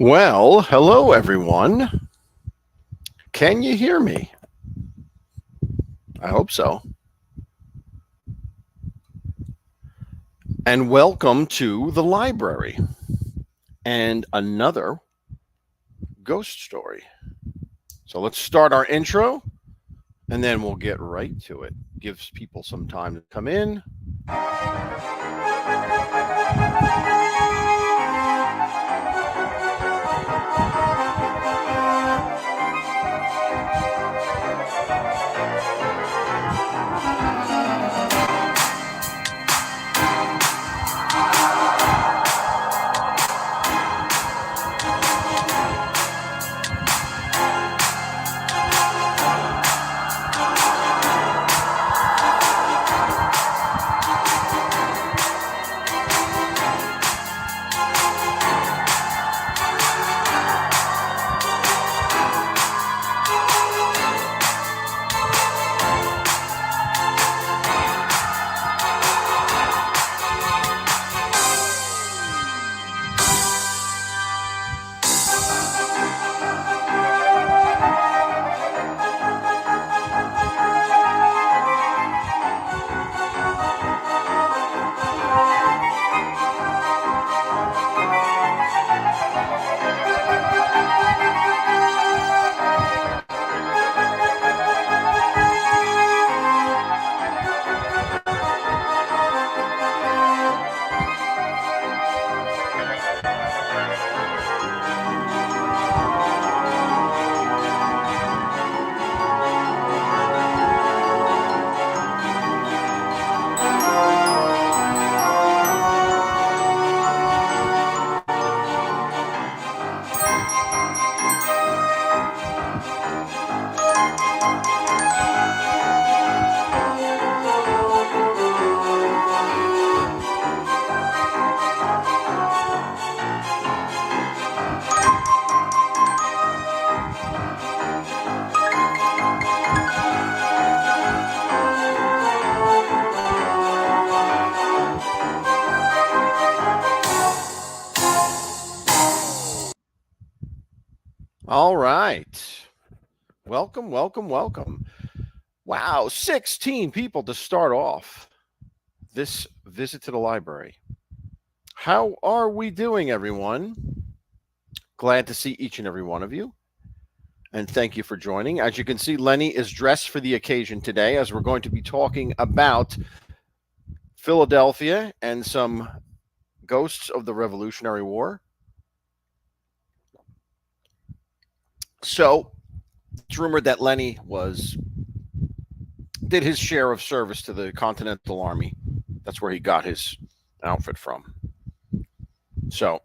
Well, hello everyone. Can you hear me? I hope so. And welcome to the library and another ghost story. So let's start our intro and then we'll get right to it. Gives people some time to come in. All right. Welcome, welcome, welcome. Wow, 16 people to start off this visit to the library. How are we doing, everyone? Glad to see each and every one of you. And thank you for joining. As you can see, Lenny is dressed for the occasion today, as we're going to be talking about Philadelphia and some ghosts of the Revolutionary War. So it's rumored that Lenny did his share of service to the Continental Army. That's where he got his outfit from. So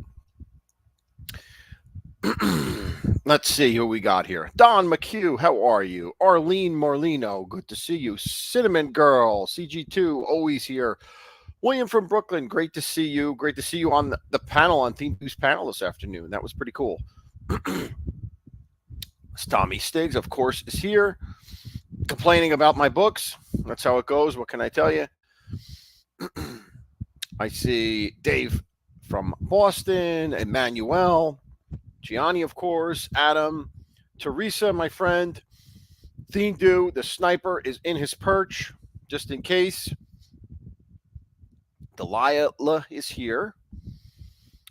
let's see who we got here. Don McHugh, how are you? Arlene Morlino, good to see you. Cinnamon Girl, CG2, always here. William from Brooklyn, great to see you. Great to see you on the panel, on Theme 2's panel this afternoon. That was pretty cool. Tommy Stiggs, of course, is here, complaining about my books. That's how it goes. What can I tell you? I see Dave from Boston, Emmanuel, Gianni, of course, Adam, Teresa, my friend, Thindu, the sniper, is in his perch, just in case. Delilah is here.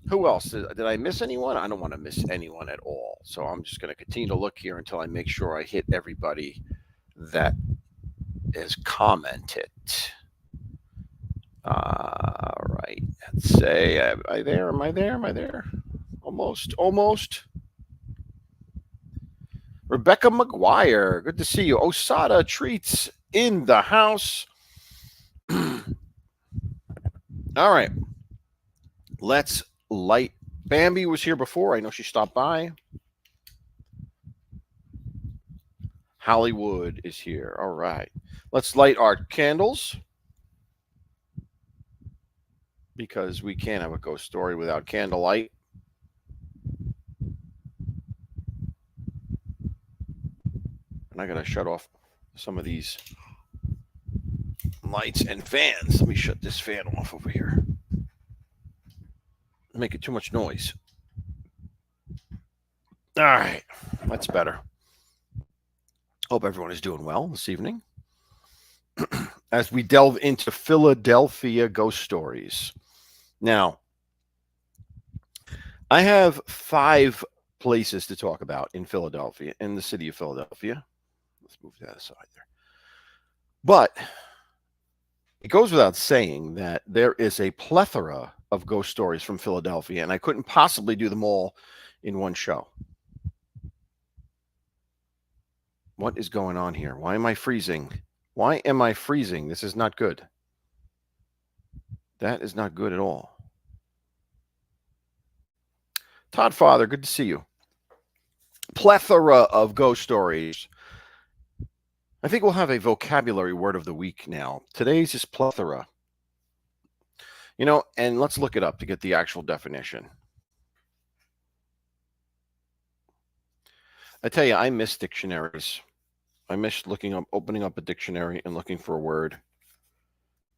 Who else? Did I miss anyone? I don't want to miss anyone at all. So I'm just going to continue to look here until I make sure I hit everybody that is commented. All right. Let's say, am I there? Am I there? Am I there? Almost. Rebecca McGuire, good to see you. Osada Treats in the house. All right. Let's light. Bambi was here before. I know she stopped by. Hollywood is here. All right. Let's light our candles, because we can't have a ghost story without candlelight. And I got to shut off some of these lights and fans. Let me shut this fan off over here. Making too much noise. All right. That's better. Hope everyone is doing well this evening. As we delve into Philadelphia ghost stories. Now, I have 5 places to talk about in Philadelphia, in the city of Philadelphia. Let's move that aside there. But it goes without saying that there is a plethora of ghost stories from Philadelphia, and I couldn't possibly do them all in one show. What is going on here? Why am I freezing? Why am I freezing? This is not good. That is not good at all. Todd Father, good to see you. Plethora of ghost stories. I think we'll have a vocabulary word of the week now. Today's is plethora. And let's look it up to get the actual definition. I tell you, I miss dictionaries. I miss opening up a dictionary and looking for a word.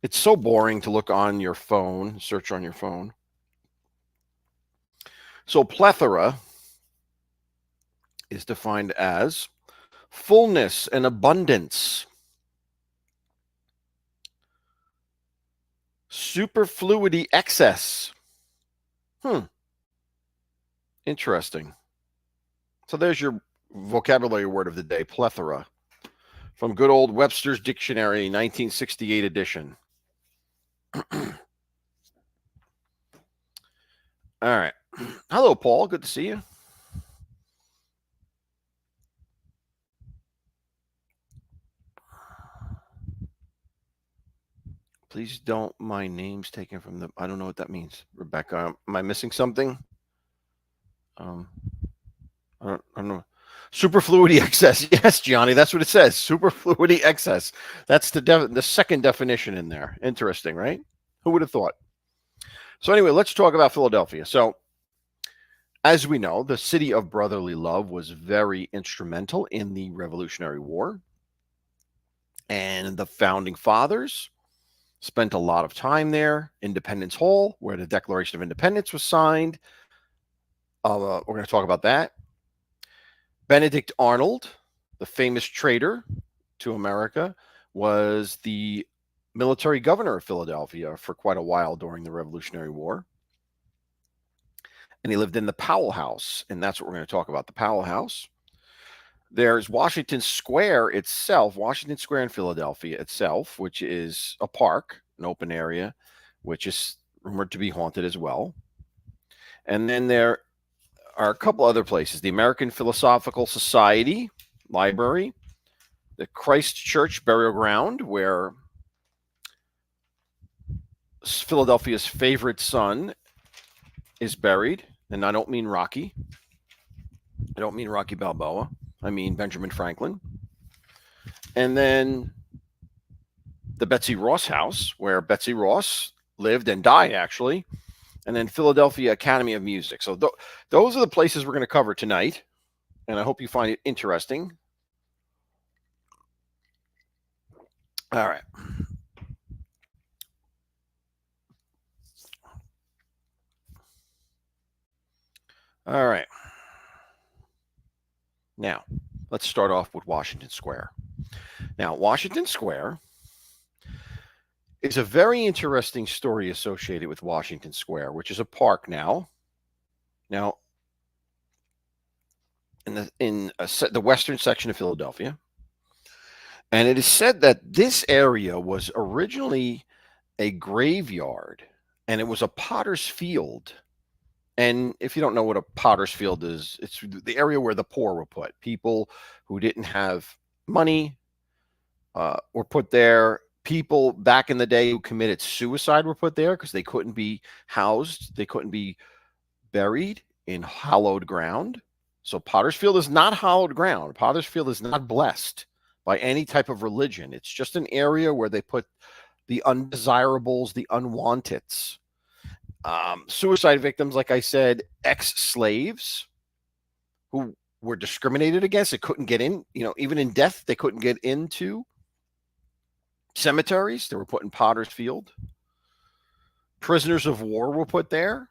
It's so boring to look on your phone, search on your phone. So plethora is defined as fullness and abundance, superfluity, excess. Interesting. So there's your vocabulary word of the day, plethora, from good old Webster's Dictionary, 1968 edition. All right. Hello, Paul. Good to see you. Please don't mind names taken from the. I don't know what that means. Rebecca, am I missing something? I don't know. Superfluity excess. Yes, Johnny, that's what it says. Superfluity excess. That's the second definition in there. Interesting, right? Who would have thought? So anyway, let's talk about Philadelphia. So as we know, the city of brotherly love was very instrumental in the Revolutionary War. And the founding fathers spent a lot of time there. Independence Hall, where the Declaration of Independence was signed. We're going to talk about that. Benedict Arnold, the famous traitor to America, was the military governor of Philadelphia for quite a while during the Revolutionary War. And he lived in the Powell House, and that's what we're going to talk about, the Powell House. There's Washington Square itself, Washington Square in Philadelphia itself, which is a park, an open area, which is rumored to be haunted as well. And then there are a couple other places, the American Philosophical Society Library, the Christ Church Burial Ground, where Philadelphia's favorite son is buried. And I don't mean Rocky. I don't mean Rocky Balboa. I mean Benjamin Franklin. And then the Betsy Ross House, where Betsy Ross lived and died, actually. And then Philadelphia Academy of Music. So those are the places we're going to cover tonight. And I hope you find it interesting. All right. All right. Now, let's start off with Washington Square. Now, Washington Square is a very interesting story associated with Washington Square, which is a park now. Now, in the western section of Philadelphia. And it is said that this area was originally a graveyard, and it was a potter's field. And if you don't know what a potter's field is, it's the area where the poor were put. People who didn't have money were put there. People back in the day who committed suicide were put there because they couldn't be housed. They couldn't be buried in hallowed ground. So Potter's Field is not hallowed ground. Potter's Field is not blessed by any type of religion. It's just an area where they put the undesirables, the unwanteds. Suicide victims, like I said, ex-slaves who were discriminated against. They couldn't get in, even in death, they couldn't get into cemeteries. They were put in Potter's Field. Prisoners of war were put there.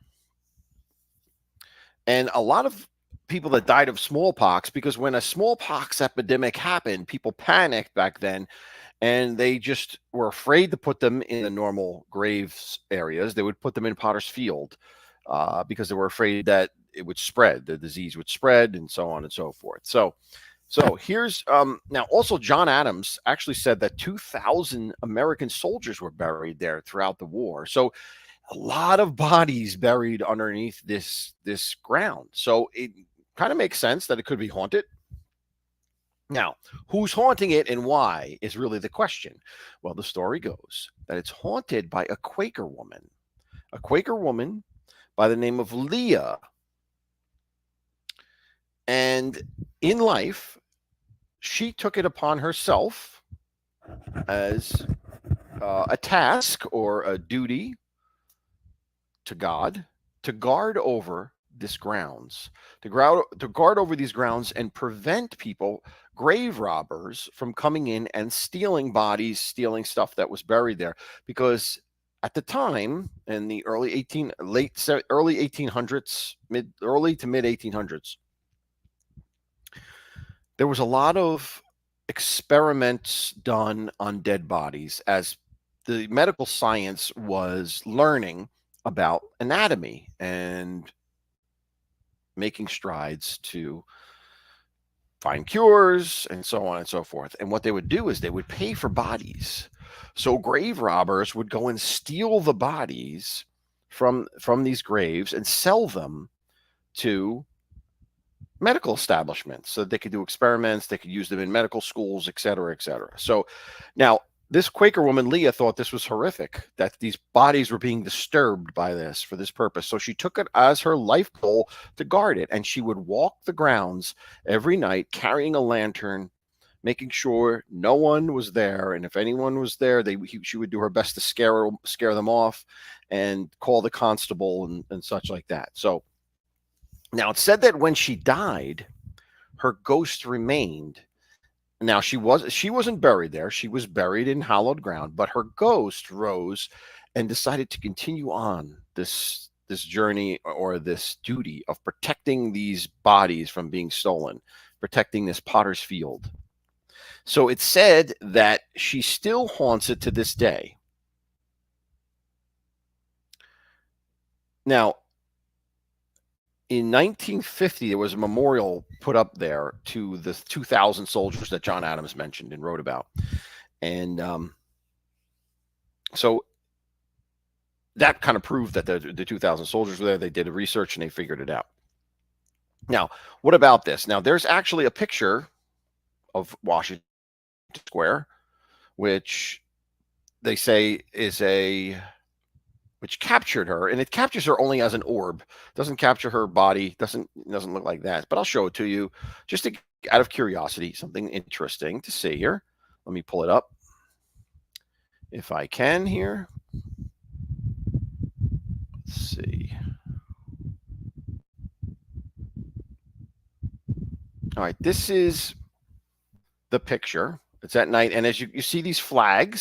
And a lot of people that died of smallpox, because when a smallpox epidemic happened, people panicked back then, and they just were afraid to put them in the normal graves areas. They would put them in Potter's Field because they were afraid that it would spread, the disease would spread, and so on and so forth. So here's now also John Adams actually said that 2,000 American soldiers were buried there throughout the war. So a lot of bodies buried underneath this ground. So it kind of makes sense that it could be haunted. Now, who's haunting it and why is really the question. Well, the story goes that it's haunted by a Quaker woman by the name of Leah. And in life, she took it upon herself as a task or a duty to God to guard over this grounds, to guard over these grounds and prevent people, grave robbers, from coming in and stealing bodies, stealing stuff that was buried there. Because at the time, in the early 1800s, early to mid 1800s, there was a lot of experiments done on dead bodies as the medical science was learning about anatomy and making strides to find cures and so on and so forth. And what they would do is they would pay for bodies. So grave robbers would go and steal the bodies from these graves and sell them to medical establishments so that they could do experiments, they could use them in medical schools, et cetera, et cetera. So now this Quaker woman, Leah, thought this was horrific, that these bodies were being disturbed by this for this purpose. So she took it as her life goal to guard it. And she would walk the grounds every night carrying a lantern, making sure no one was there. And if anyone was there, she would do her best to scare them off and call the constable and such like that. So now it's said that when she died, her ghost remained. Now she wasn't buried there. She was buried in hallowed ground, but her ghost rose and decided to continue on this journey or this duty of protecting these bodies from being stolen, protecting this Potter's Field. So it's said that she still haunts it to this day. Now, in 1950, there was a memorial put up there to the 2,000 soldiers that John Adams mentioned and wrote about. And so that kind of proved that the 2,000 soldiers were there. They did a research and they figured it out. Now, what about this? Now, there's actually a picture of Washington Square, which they say is which captured her, and it captures her only as an orb. Doesn't capture her body. Doesn't look like that. But I'll show it to you just out of curiosity. Something interesting to see here. Let me pull it up if I can here. Let's see. All right, this is the picture. It's at night, and as you see these flag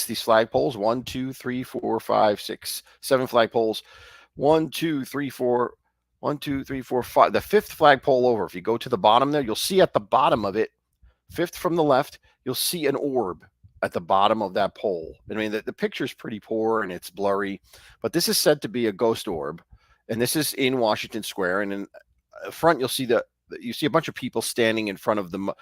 poles, 1, 2, 3, 4, 5, 6, 7 flag poles. 1, 2, 3, 4, 1, 2, 3, 4, 5. The fifth flagpole over. If you go to the bottom there, you'll see at the bottom of it, fifth from the left, you'll see an orb at the bottom of that pole. I mean, the picture's pretty poor and it's blurry, but this is said to be a ghost orb, and this is in Washington Square. And in front, you'll see a bunch of people standing in front of the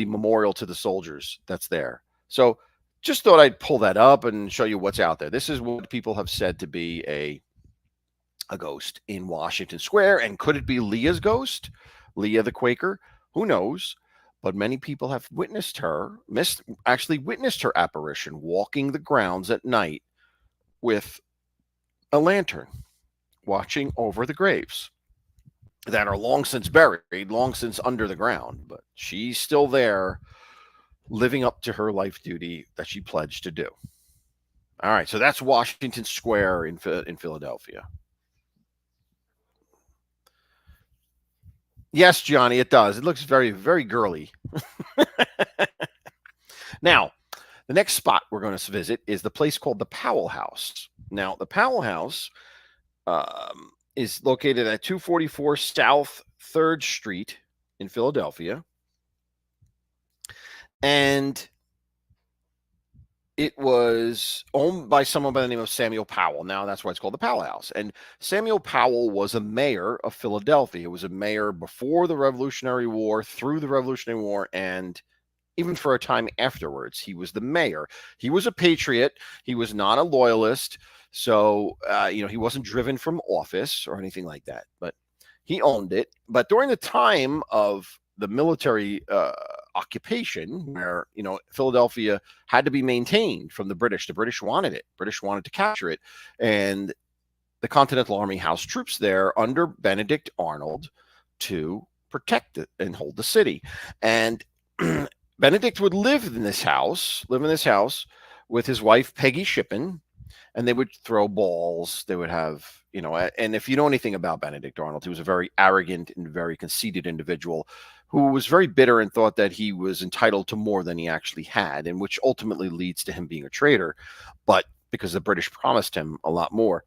memorial to the soldiers that's there. So just thought I'd pull that up and show you what's out there. This is what people have said to be a ghost in Washington Square. And could it be Leah's ghost? Leah the Quaker? Who knows? But many people have witnessed her apparition walking the grounds at night with a lantern, watching over the graves that are long since buried, long since under the ground. But she's still there, living up to her life duty that she pledged to do. All right, so that's Washington Square in Philadelphia. Yes, Johnny, it does. It looks very, very girly. Now, the next spot we're going to visit is the place called the Powell House. Now, the Powell House is located at 244 South 3rd Street in Philadelphia. And it was owned by someone by the name of Samuel Powell. Now that's why it's called the Powell House. And Samuel Powell was a mayor of Philadelphia. He was a mayor before the Revolutionary War, through the Revolutionary War, and even for a time afterwards. He was the mayor. He was a patriot. He was not a loyalist. So, he wasn't driven from office or anything like that, but he owned it. But during the time of the military occupation, where, Philadelphia had to be maintained from the British wanted it. British wanted to capture it. And the Continental Army housed troops there under Benedict Arnold to protect it and hold the city. And Benedict would live in this house with his wife, Peggy Shippen, and they would throw balls. They would have, and if you know anything about Benedict Arnold, he was a very arrogant and very conceited individual who was very bitter and thought that he was entitled to more than he actually had, and which ultimately leads to him being a traitor, but because the British promised him a lot more.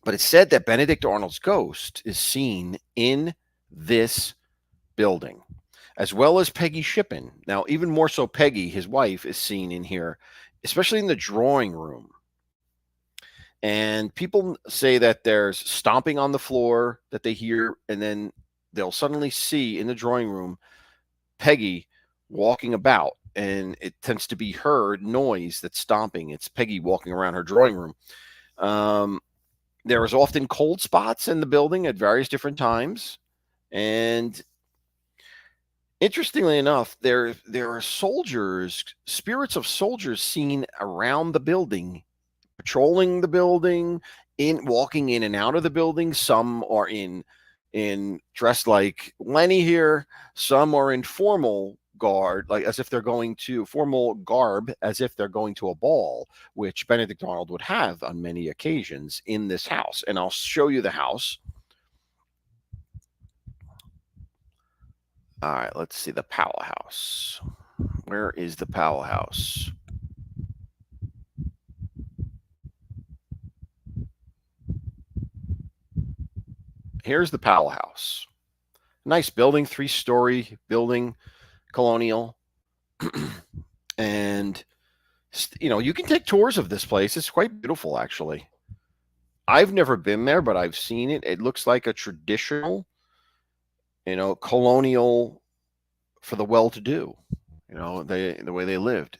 But it's said that Benedict Arnold's ghost is seen in this building, as well as Peggy Shippen. Now, even more so, Peggy, his wife, is seen in here, especially in the drawing room. And people say that there's stomping on the floor that they hear, and then they'll suddenly see in the drawing room Peggy walking about, and it tends to be her noise that's stomping. It's Peggy walking around her drawing room. There is often cold spots in the building at various different times, and interestingly enough, there are spirits of soldiers seen around the building, patrolling the building, walking in and out of the building. Some are in dressed like Lenny here. Some are in formal garb, as if they're going to a ball, which Benedict Arnold would have on many occasions in this house. And I'll show you the house. All right, let's see the Powell House. Where is the Powell House? Here's the Powell House. Nice building, 3-story building, colonial. And, you can take tours of this place. It's quite beautiful, actually. I've never been there, but I've seen it. It looks like a traditional, colonial for the well-to-do, the way they lived.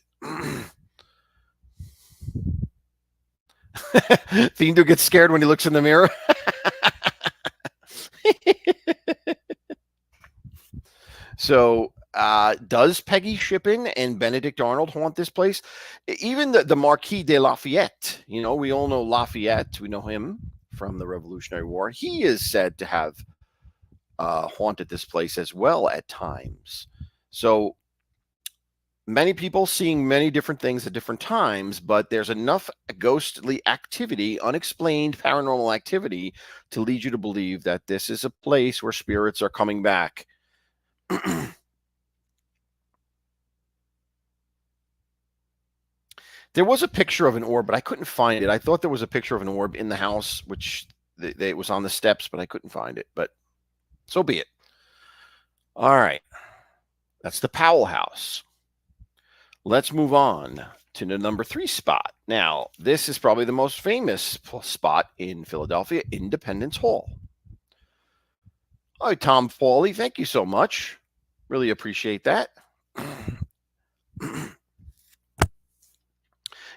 Fiendo gets scared when he looks in the mirror. So, does Peggy Shippen and Benedict Arnold haunt this place? Even the Marquis de Lafayette, we all know Lafayette. We know him from the Revolutionary War. He is said to have haunted this place as well at times. So, many people seeing many different things at different times, but there's enough ghostly activity, unexplained paranormal activity, to lead you to believe that this is a place where spirits are coming back. There was a picture of an orb, but I couldn't find it. I thought there was a picture of an orb in the house, which it was on the steps, but I couldn't find it. But so be it. All right. That's the Powell House. Let's move on to the number 3 spot. Now, this is probably the most famous spot in Philadelphia, Independence Hall. All right, Tom Fawley, thank you so much. Really appreciate that.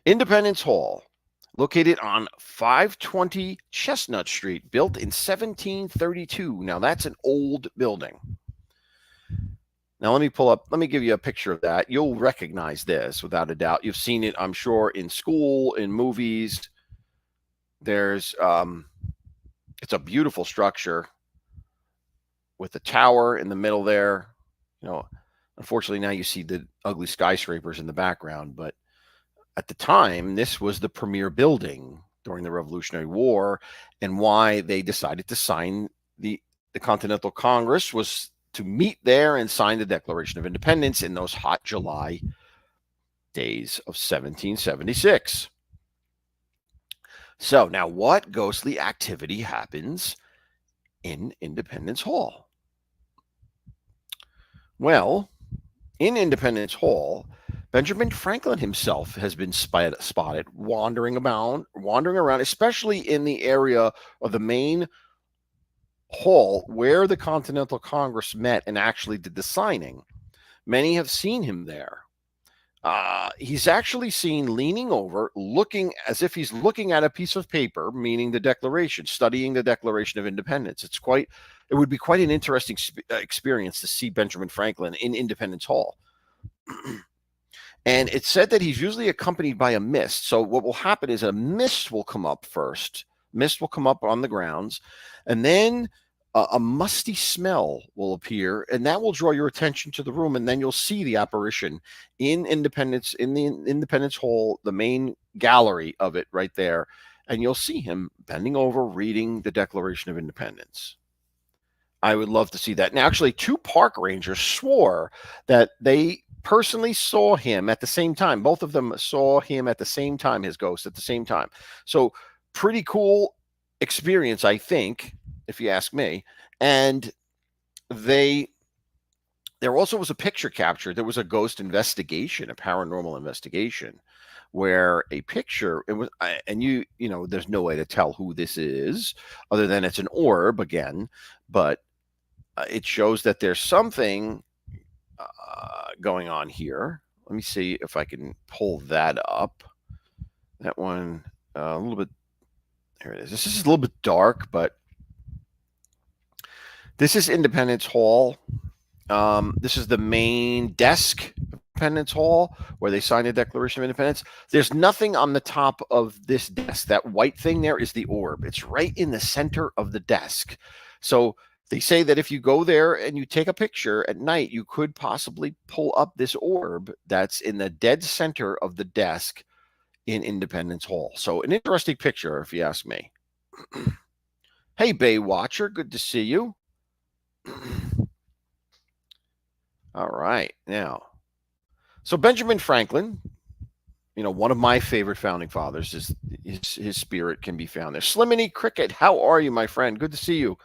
Independence Hall, located on 520 Chestnut Street, built in 1732. Now, that's an old building. Now, let me give you a picture of that. You'll recognize this without a doubt. You've seen it, I'm sure, in school, in movies. There's, it's a beautiful structure with the tower in the middle there. Unfortunately, now you see the ugly skyscrapers in the background, but at the time, this was the premier building during the Revolutionary War, and why they decided to sign the Continental Congress was to meet there and sign the Declaration of Independence in those hot July days of 1776. So now, what ghostly activity happens in Independence Hall? Well, in Independence Hall, Benjamin Franklin himself has been spotted wandering around, especially in the area of the main hall where the Continental Congress met and actually did the signing. Many have seen him there. He's actually seen leaning over, looking as if he's looking at a piece of paper, meaning the Declaration, studying the Declaration of Independence. It would be quite an interesting experience to see Benjamin Franklin in Independence Hall. And it's said that he's usually accompanied by a mist. So what will happen is a mist will come up first. Mist will come up on the grounds, and then a musty smell will appear, and that will draw your attention to the room. And then you'll see the apparition in the Independence Hall, the main gallery of it, right there, and you'll see him bending over, reading the Declaration of Independence. I would love to see that. And actually, two park rangers swore that they personally saw him at the same time. Both of them saw him at the same time, his ghost at the same time. So pretty cool experience, I think, if you ask me. And there also was a picture captured. There was a ghost investigation, a paranormal investigation, where a picture, it was, and you know, there's no way to tell who this is other than it's an orb again, but it shows that there's something going on here. Let me see if I can pull that up. That one, a little bit, there it is. This is a little bit dark, but this is Independence Hall. This is the main desk of Independence Hall where they signed the Declaration of Independence. There's nothing on the top of this desk. That white thing there is the orb. It's right in the center of the desk. So they say that if you go there and you take a picture at night, you could possibly pull up this orb that's in the dead center of the desk in Independence Hall. So an interesting picture, if you ask me. Hey, Bay Watcher, good to see you. All right, now, so Benjamin Franklin, you know, one of my favorite founding fathers, is his spirit can be found there. Sliminy Cricket, how are you, my friend? Good to see you.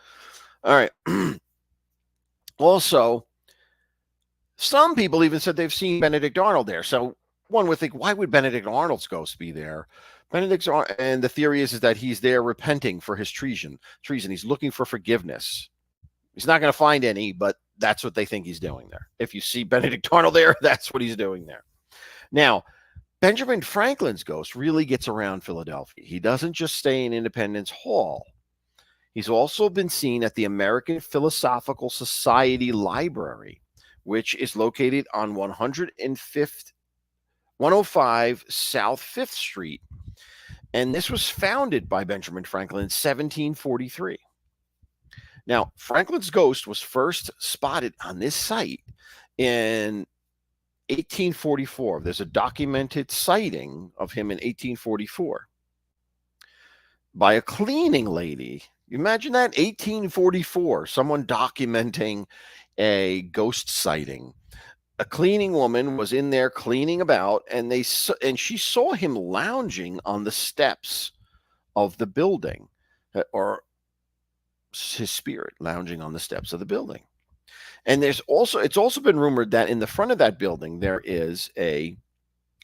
All right. Also, some people even said they've seen Benedict Arnold there. So one would think, why would Benedict Arnold's ghost be there? And the theory is that he's there repenting for his treason. He's looking for forgiveness. He's not going to find any, but that's what they think he's doing there. If you see Benedict Arnold there, that's what he's doing there. Now, Benjamin Franklin's ghost really gets around Philadelphia. He doesn't just stay in Independence Hall. He's also been seen at the American Philosophical Society Library, which is located on 105 South 5th Street. And this was founded by Benjamin Franklin in 1743. Now, Franklin's ghost was first spotted on this site in 1844. There's a documented sighting of him in 1844 by a cleaning lady. Imagine that, 1844, someone documenting a ghost sighting. A cleaning woman was in there cleaning about, and she saw him lounging on the steps of the building, or his spirit lounging on the steps of the building. And it's also been rumored that in the front of that building there is a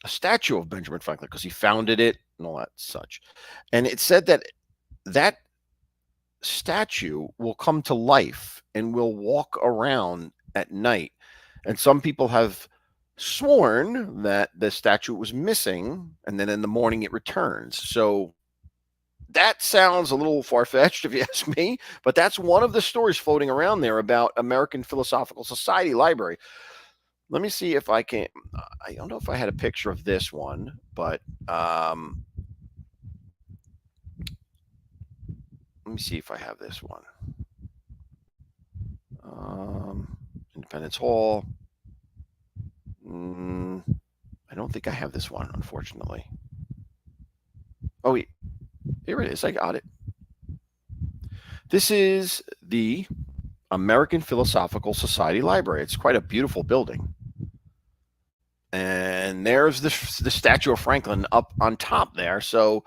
statue of Benjamin Franklin, because he founded it and all that such. And it said that that statue will come to life and will walk around at night. And some people have sworn that the statue was missing, and then in the morning it returns. So that sounds a little far-fetched, if you ask me, but that's one of the stories floating around there about American Philosophical Society Library. Let me see if I can. I don't know if I had a picture of this one, but let me see if I have this one. Independence Hall. I don't think I have this one, unfortunately. Oh, wait. Here it is. I got it. This is the American Philosophical Society Library. It's quite a beautiful building. And there's the statue of Franklin up on top there. So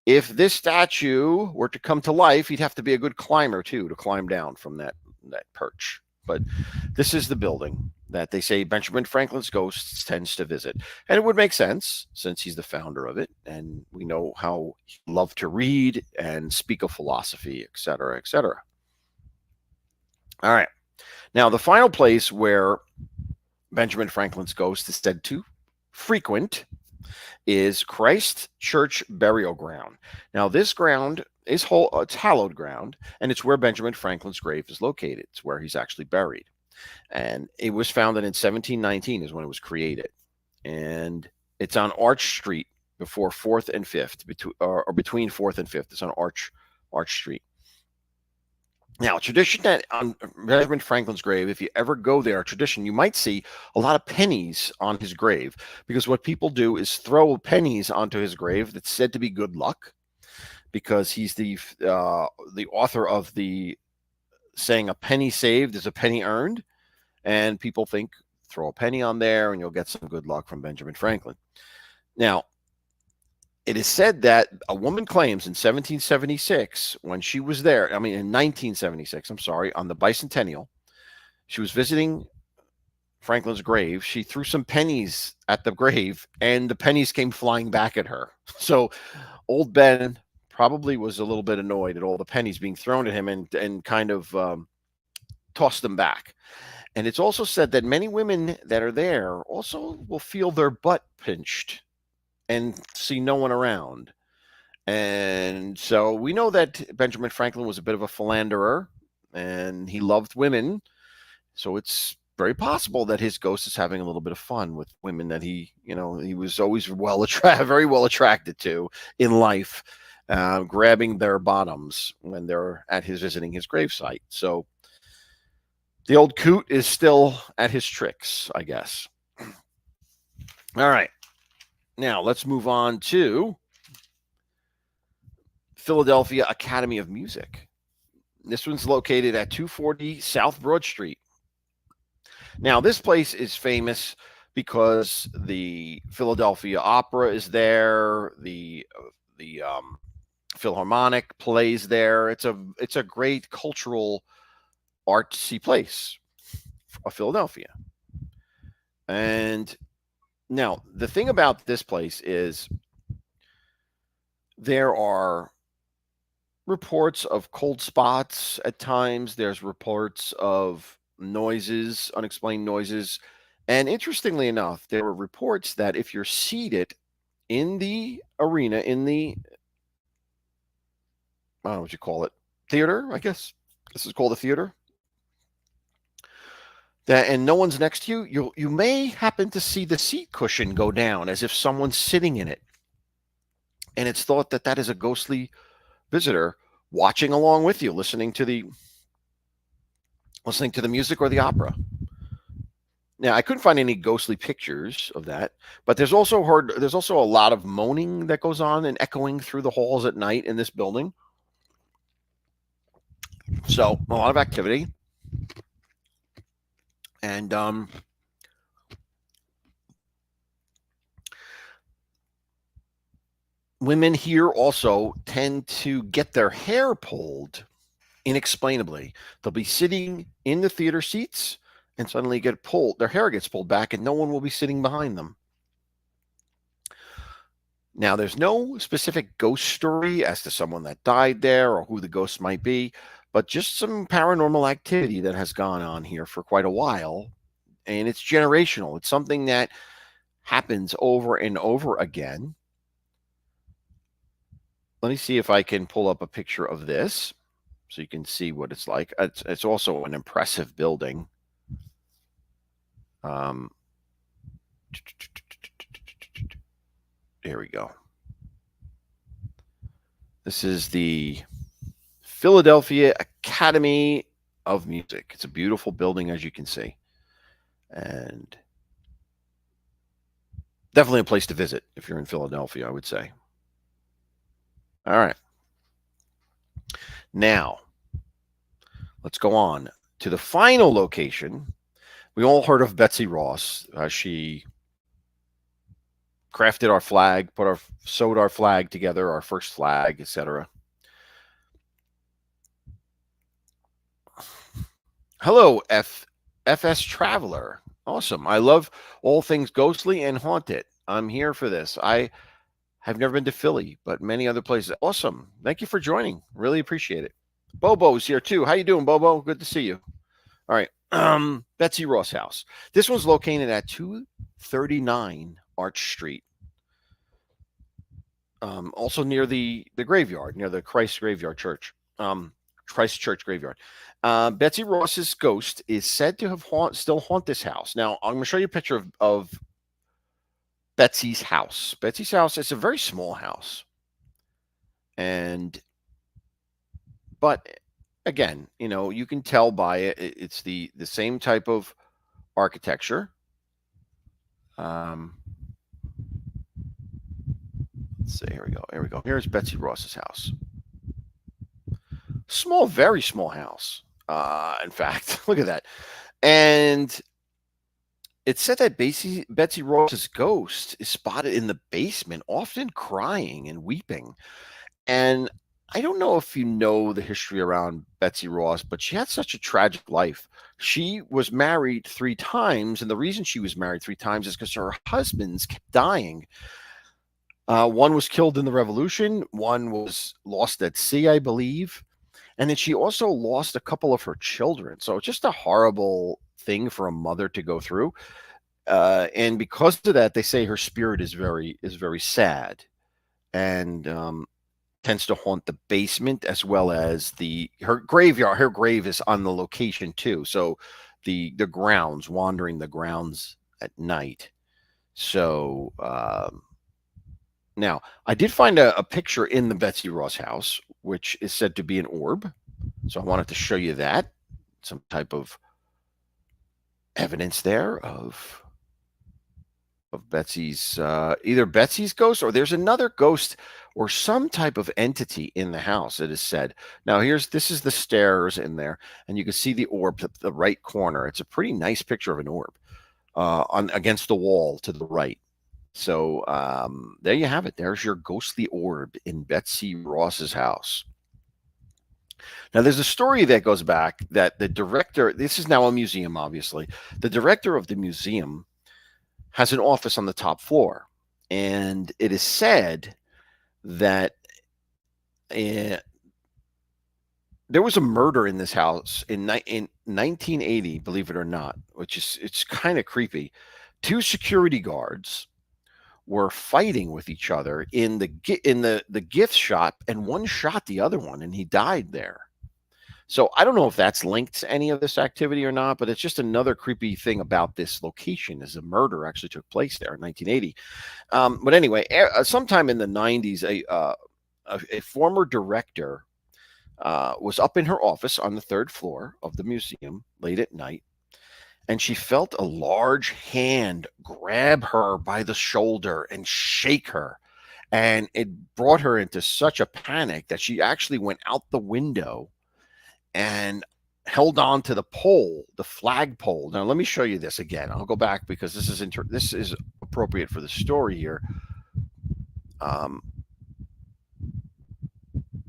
if this statue were to come to life, he'd have to be a good climber, too, to climb down from that perch. but this is the building that they say Benjamin Franklin's ghost tends to visit. And it would make sense since he's the founder of it. And we know how he loved to read and speak of philosophy, et cetera, et cetera. All right. Now, the final place where Benjamin Franklin's ghost is said to frequent is Christ Church Burial Ground. Now, this ground is it's hallowed ground, and it's where Benjamin Franklin's grave is located. It's where he's actually buried. And it was founded in 1719 is when it was created. And it's on Arch Street before 4th and 5th, between 4th and 5th. It's on Arch Street. Now, tradition that on Benjamin Franklin's grave, if you ever go there, tradition, you might see a lot of pennies on his grave, because what people do is throw pennies onto his grave that's said to be good luck, because he's the author of the saying, "A penny saved is a penny earned," and people think throw a penny on there and you'll get some good luck from Benjamin Franklin. Now, it is said that a woman claims in 1776, when she was there, in 1976, I'm sorry, on the bicentennial, she was visiting Franklin's grave. She threw some pennies at the grave, and the pennies came flying back at her. So old Ben probably was a little bit annoyed at all the pennies being thrown at him, and kind of tossed them back. And it's also said that many women that are there also will feel their butt pinched and see no one around. And so we know that Benjamin Franklin was a bit of a philanderer, and he loved women. So it's very possible that his ghost is having a little bit of fun with women that he was always very well attracted to in life, grabbing their bottoms when they're visiting his gravesite. So the old coot is still at his tricks, I guess. All right. Now, let's move on to Philadelphia Academy of Music. This one's located at 240 South Broad Street. Now, this place is famous because the Philadelphia Opera is there. The Philharmonic plays there. It's a great cultural artsy place of Philadelphia. And now, the thing about this place is there are reports of cold spots at times. There's reports of noises, unexplained noises. And interestingly enough, there were reports that if you're seated in the arena, I don't know what you call it, theater, I guess this is called a theater, and no one's next to you, you may happen to see the seat cushion go down as if someone's sitting in it. And it's thought that that is a ghostly visitor watching along with you, listening to the music or the opera. Now, I couldn't find any ghostly pictures of that, but there's also a lot of moaning that goes on and echoing through the halls at night in this building. So a lot of activity. And women here also tend to get their hair pulled inexplainably. They'll be sitting in the theater seats and suddenly their hair gets pulled back, and no one will be sitting behind them. Now, there's no specific ghost story as to someone that died there or who the ghost might be, but just some paranormal activity that has gone on here for quite a while. And it's generational. It's something that happens over and over again. Let me see if I can pull up a picture of this so you can see what it's like. It's also an impressive building. Here we go. This is the Philadelphia Academy of Music. It's a beautiful building, as you can see. And definitely a place to visit if you're in Philadelphia, I would say. All right. Now, let's go on to the final location. We all heard of Betsy Ross. She crafted our flag, sewed our flag together, our first flag, etc. Hello, FS Traveler. Awesome. I love all things ghostly and haunted. I'm here for this. I have never been to Philly, but many other places. Awesome. Thank you for joining. Really appreciate it. Bobo's here too. How you doing, Bobo? Good to see you. All right. Betsy Ross house. This one's located at 239 Arch Street. Also near the graveyard, near the Christ Graveyard Church. Christ Church Graveyard. Betsy Ross's ghost is said to have still haunt this house. Now, I'm going to show you a picture of Betsy's house. Betsy's house is a very small house. But again, you can tell by it. It's the same type of architecture. Let's see. Here we go. Here we go. Here's Betsy Ross's house. Small, very small house. In fact, look at that. And it said that Betsy Ross's ghost is spotted in the basement, often crying and weeping. And I don't know if you know the history around Betsy Ross, but she had such a tragic life. She was married 3 times, and the reason she was married 3 times is because her husbands kept dying. One was killed in the Revolution, one was lost at sea, I believe. And then she also lost a couple of her children. So it's just a horrible thing for a mother to go through. And because of that, they say her spirit is very sad, and tends to haunt the basement as well as her graveyard. Her grave is on the location too. So the grounds, wandering the grounds at night. So now I did find a picture in the Betsy Ross house, which is said to be an orb. So I wanted to show you that, some type of evidence there of Betsy's either Betsy's ghost, or there's another ghost or some type of entity in the house, it is said. Now this is the stairs in there, and you can see the orb at the right corner. It's a pretty nice picture of an orb on against the wall to the right. So there you have it. There's your ghostly orb in Betsy Ross's house. Now, there's a story that goes back that the director, this is now a museum, obviously. The director of the museum has an office on the top floor. And it is said that there was a murder in this house in 1980, believe it or not, it's kind of creepy. 2 security guards were fighting with each other in the gift shop, and one shot the other one, and he died there. So I don't know if that's linked to any of this activity or not, but it's just another creepy thing about this location is a murder actually took place there in 1980. But anyway, sometime in the 90s, a former director was up in her office on the 3rd floor of the museum late at night, and she felt a large hand grab her by the shoulder and shake her. And it brought her into such a panic that she actually went out the window and held on to the pole, the flag pole. Now, let me show you this again. I'll go back because this is appropriate for the story here.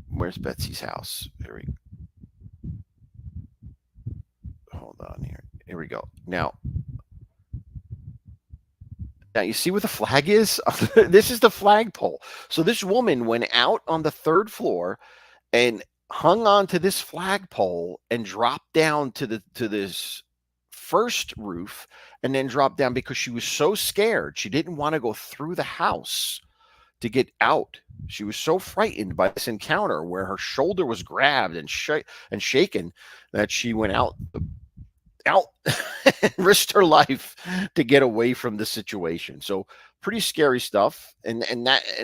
Where's Betsy's house? Here we hold on here. Here we go. Now you see what the flag is? This is the flagpole. So this woman went out on the 3rd floor and hung on to this flagpole and dropped down to this first roof, and then dropped down because she was so scared. She didn't want to go through the house to get out. She was so frightened by this encounter where her shoulder was grabbed and shaken that she went out and risked her life to get away from the situation. So pretty scary stuff. And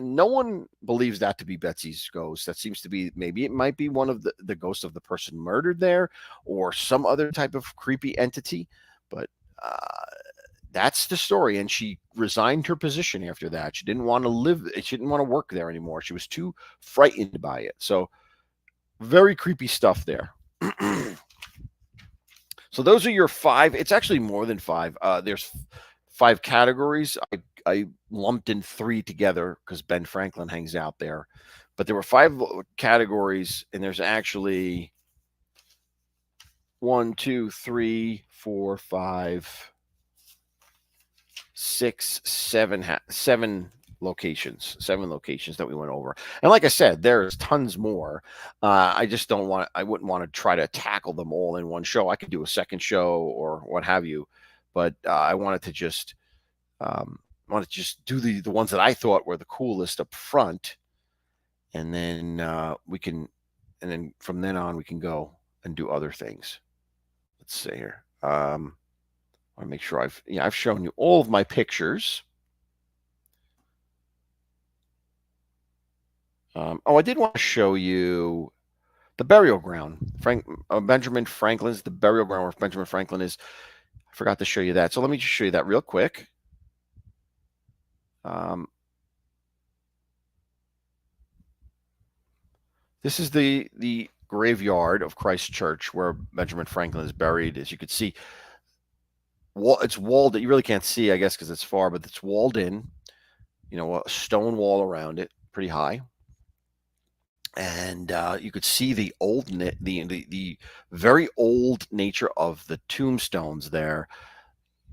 no one believes that to be Betsy's ghost. That seems to be, maybe it might be one of the ghosts of the person murdered there, or some other type of creepy entity. But that's the story. And she resigned her position after that. She didn't want to live. She didn't want to work there anymore. She was too frightened by it. So very creepy stuff there. So those are your 5. It's actually more than 5. There's 5 categories. I lumped in 3 together because Ben Franklin hangs out there. But there were 5 categories, and there's actually 1, 2, 3, 4, 5, 6, 7, 7 locations, 7 locations that we went over. And like I said, there's tons more. I just don't want, I wouldn't want to try to tackle them all in one show. I could do a second show or what have you, but I wanted to just do the ones that I thought were the coolest up front, and then and then from then on we can go and do other things. Let's see here. I want to make sure I've shown you all of my pictures. I did want to show you the burial ground. Benjamin Franklin's, the burial ground where Benjamin Franklin is. I forgot to show you that. So let me just show you that real quick. This is the graveyard of Christ Church where Benjamin Franklin is buried. As you can see, it's walled. You really can't see, I guess, because it's far, but it's walled in. You know, a stone wall around it, pretty high. And you could see the very old nature of the tombstones there,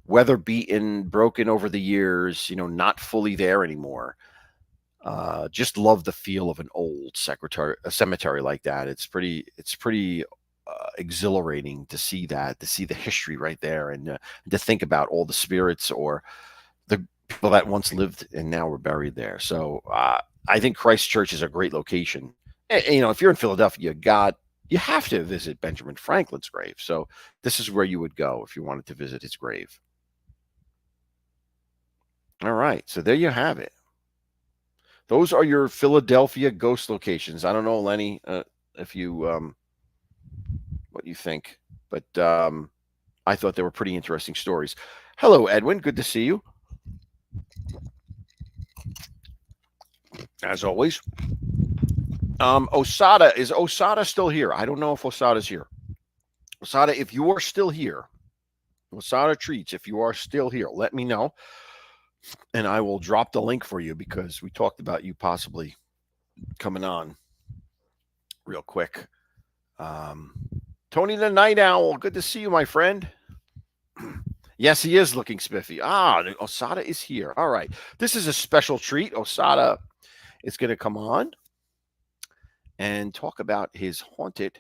weather beaten, broken over the years. You know, not fully there anymore. Just love the feel of an old cemetery like that. It's pretty exhilarating to see that, to see the history right there, and to think about all the spirits or the people that once lived and now were buried there. So I think Christ Church is a great location. You know, if you're in Philadelphia, you have to visit Benjamin Franklin's grave. So this is where you would go if you wanted to visit his grave. All right, so there you have it. Those are your Philadelphia ghost locations. I don't know, Lenny, if you what you think, but I thought they were pretty interesting stories. Hello, Edwin. Good to see you. As always. Osada, is Osada still here? I don't know if Osada's here. Osada, if you are still here, Osada Treats, if you are still here, let me know. And I will drop the link for you because we talked about you possibly coming on real quick. Tony the Night Owl, good to see you, my friend. Yes, he is looking spiffy. Osada is here. All right. This is a special treat. Osada is going to come on and talk about his haunted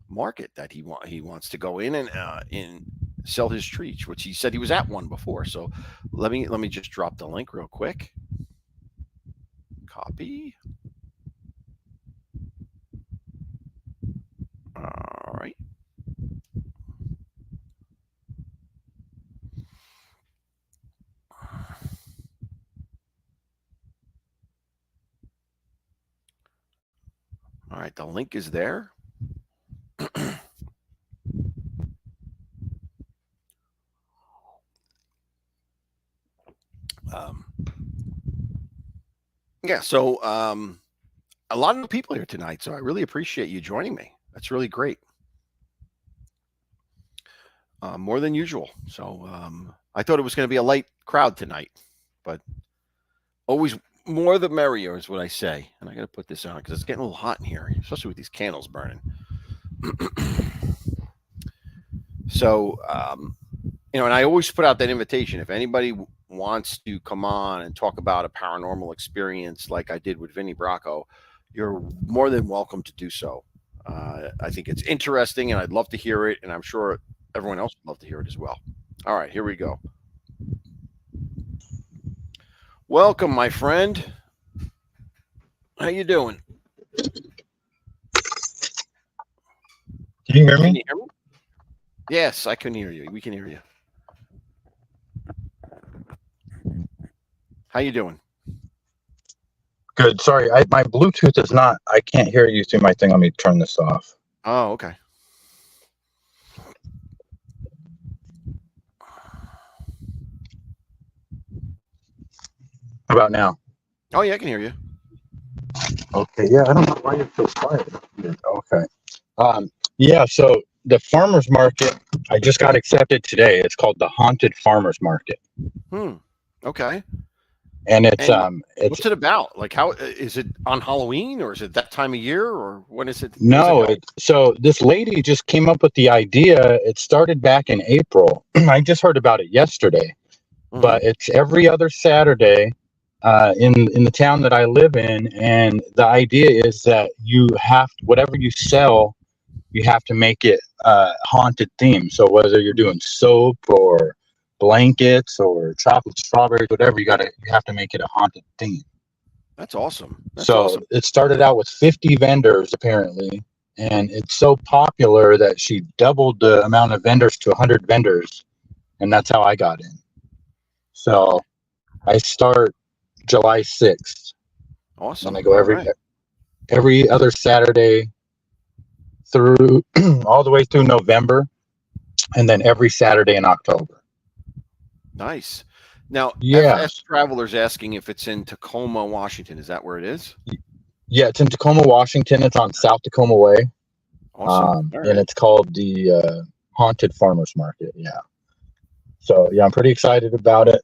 market that he wants to go in and sell his treats, which he said he was at one before. So let me just drop the link real quick. Copy. All right. All right, the link is there. Yeah, so a lot of people here tonight, so I really appreciate you joining me. That's really great. More than usual. So I thought it was going to be a light crowd tonight, but always more the merrier is what I say. And I got to put this on because it's getting a little hot in here, especially with these candles burning. So, you know, and I always put out that invitation. If anybody wants to come on and talk about a paranormal experience like I did with Vinny Bracco, you're more than welcome to do so. I think it's interesting and I'd love to hear it. And I'm sure everyone else would love to hear it as well. All right, here we go. Welcome, my friend. How you doing? Can you hear me? Can you hear me? Yes, I can hear you. We can hear you. How you doing? Good. Sorry, my Bluetooth is not. I can't hear you through my thing. Let me turn this off. Oh, okay. How about now? Oh, yeah, I can hear you. Okay. Yeah, I don't know why you're so quiet. Okay. Yeah. So the farmers market, I just got accepted today. It's called the Haunted Farmers Market. Okay. And it's what's it about? Like, how is it on Halloween, or is it that time of year, or when is it? When is it no, held? so this lady just came up with the idea. It started back in April. I just heard about it yesterday, Mm-hmm. but it's every other Saturday in the town that I live in. And the idea is that you have whatever you sell, you have to make it haunted theme. So whether you're doing soap or blankets or chocolate strawberries, whatever, you have to make it a haunted theme. That's awesome. That's So awesome. it started out with 50 vendors apparently, and it's so popular that she doubled the amount of vendors to 100 vendors, and that's how I got in. So I start July 6th, and I Awesome. go All right. every other Saturday through all the way through November, and then every Saturday in October. Nice. Now, Yeah, Traveler's asking if it's in Tacoma, Washington. Is that where it is? yeah, it's in Tacoma, Washington. It's on South Tacoma Way, Awesome. All and right. it's called the Haunted Farmers Market. Yeah. So yeah, I'm pretty excited about it.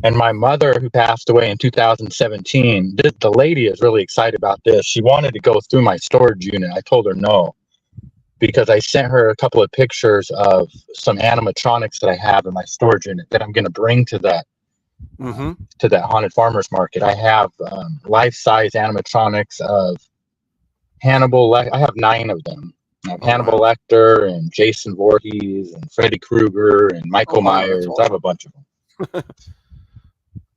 And my mother, who passed away in 2017, the lady is really excited about this. She wanted to go through my storage unit. I told her no, because I sent her a couple of pictures of some animatronics that I have in my storage unit that I'm going to bring Mm-hmm. to that haunted farmers market. I have life-size animatronics of Hannibal. I have 9 of them. I have Oh, Hannibal wow. Lecter and Jason Voorhees and Freddy Krueger and Oh, Michael wow. That's Myers. I have a awesome. bunch of them.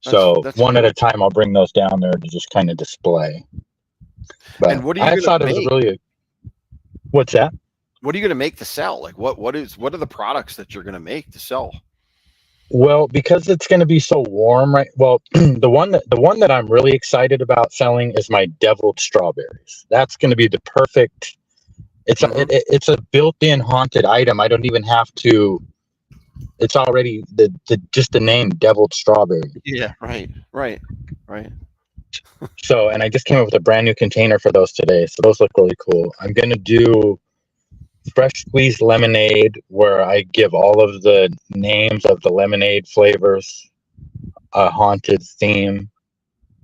So That's one at a great. time, I'll bring those down there to just kind of display. And But what are you I going to thought it was make? what's that? What are you going to make to sell? Like, what are the products that you're going to make to sell? Well, because it's going to be so warm, right? Well, the one that I'm really excited about selling is my deviled strawberries. That's going to be the perfect. Mm-hmm. It's a built-in haunted item. I don't even have to. It's already the just the name deviled strawberry. Yeah. Right. Right. Right. So, and I just came up with a brand new container for those today. So those look really cool. I'm going to do fresh squeezed lemonade where I give all of the names of the lemonade flavors a haunted theme.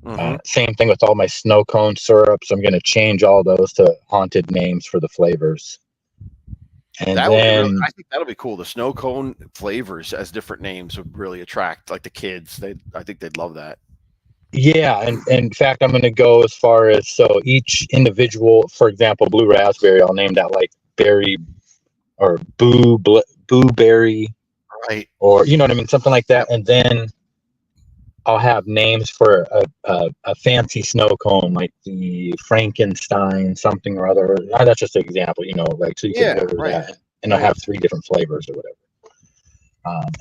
Mm-hmm. Same thing with all my snow cone syrups. I'm going to change all those to haunted names for the flavors. And That would be really. then, I think that'll be cool. The snow cone flavors as different names would really attract like the kids. I think they'd love that. yeah, and in fact, I'm going to go as far as so each individual, for example, blue raspberry, I'll name that like berry or boo berry, Right. or you know what I mean, something like that. Yep. And then I'll have names for a fancy snow cone, like the Frankenstein something or other. That's just an example, like so you can Yeah. order Right. that, and I'll Right. have 3 different flavors or whatever.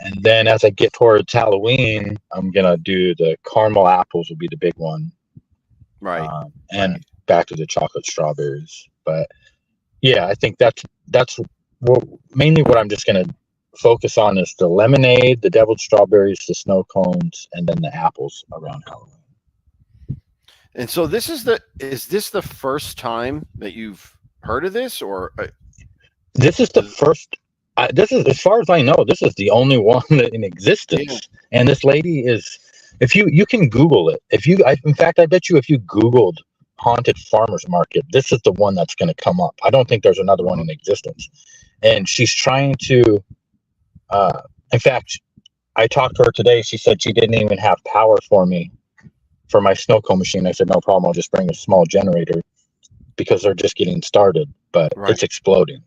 And then as I get towards Halloween, I'm gonna do the caramel apples will be the big one, Right. and Right. back to the chocolate strawberries. But yeah, I think that's what, mainly what I'm just gonna focus on is the lemonade, the deviled strawberries, the snow cones, and then the apples around Halloween. And so is this the first time that you've heard of this, or This is the first. This is, as far as I know, this is the only one that in yeah. existence. And this lady is, if you can Google it, in fact, I bet you if you Googled haunted farmers market, this is the one that's going to come up. I don't think there's another one Mhm. in existence. And she's trying to. Uh, in fact, I talked to her today. She said she didn't even have power for me for my snow cone machine. I said no problem. I'll just bring a small generator because they're just getting started, but Right. it's exploding.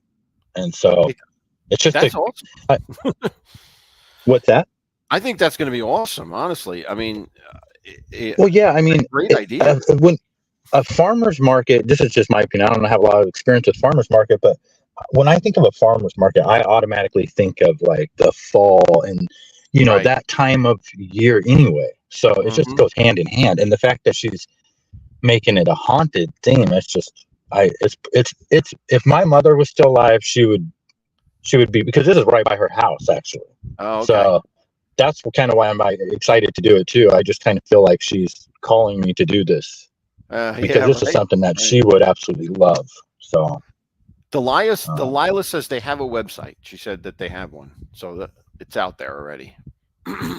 And so It- it's just That's awesome. I, what's that? I think that's going to be awesome. Honestly, I mean, Well, yeah, I mean, great idea. when a farmer's market, this is just my opinion. I don't have a lot of experience with farmer's market, but when I think of a farmer's market, I automatically think of like the fall and, Right. that time of year anyway. So it just Hmm. goes hand in hand. And the fact that she's making it a haunted theme, it's just, if my mother was still alive, she would be, because this is right by her house, actually. Oh, okay. So that's kind of why I'm excited to do it too. I just kind of feel like she's calling me to do this because Yeah. this is Right. something that Right. she would absolutely love. So, Delilah um, Delilah says they have a website. She said that they have one, so that it's out there already.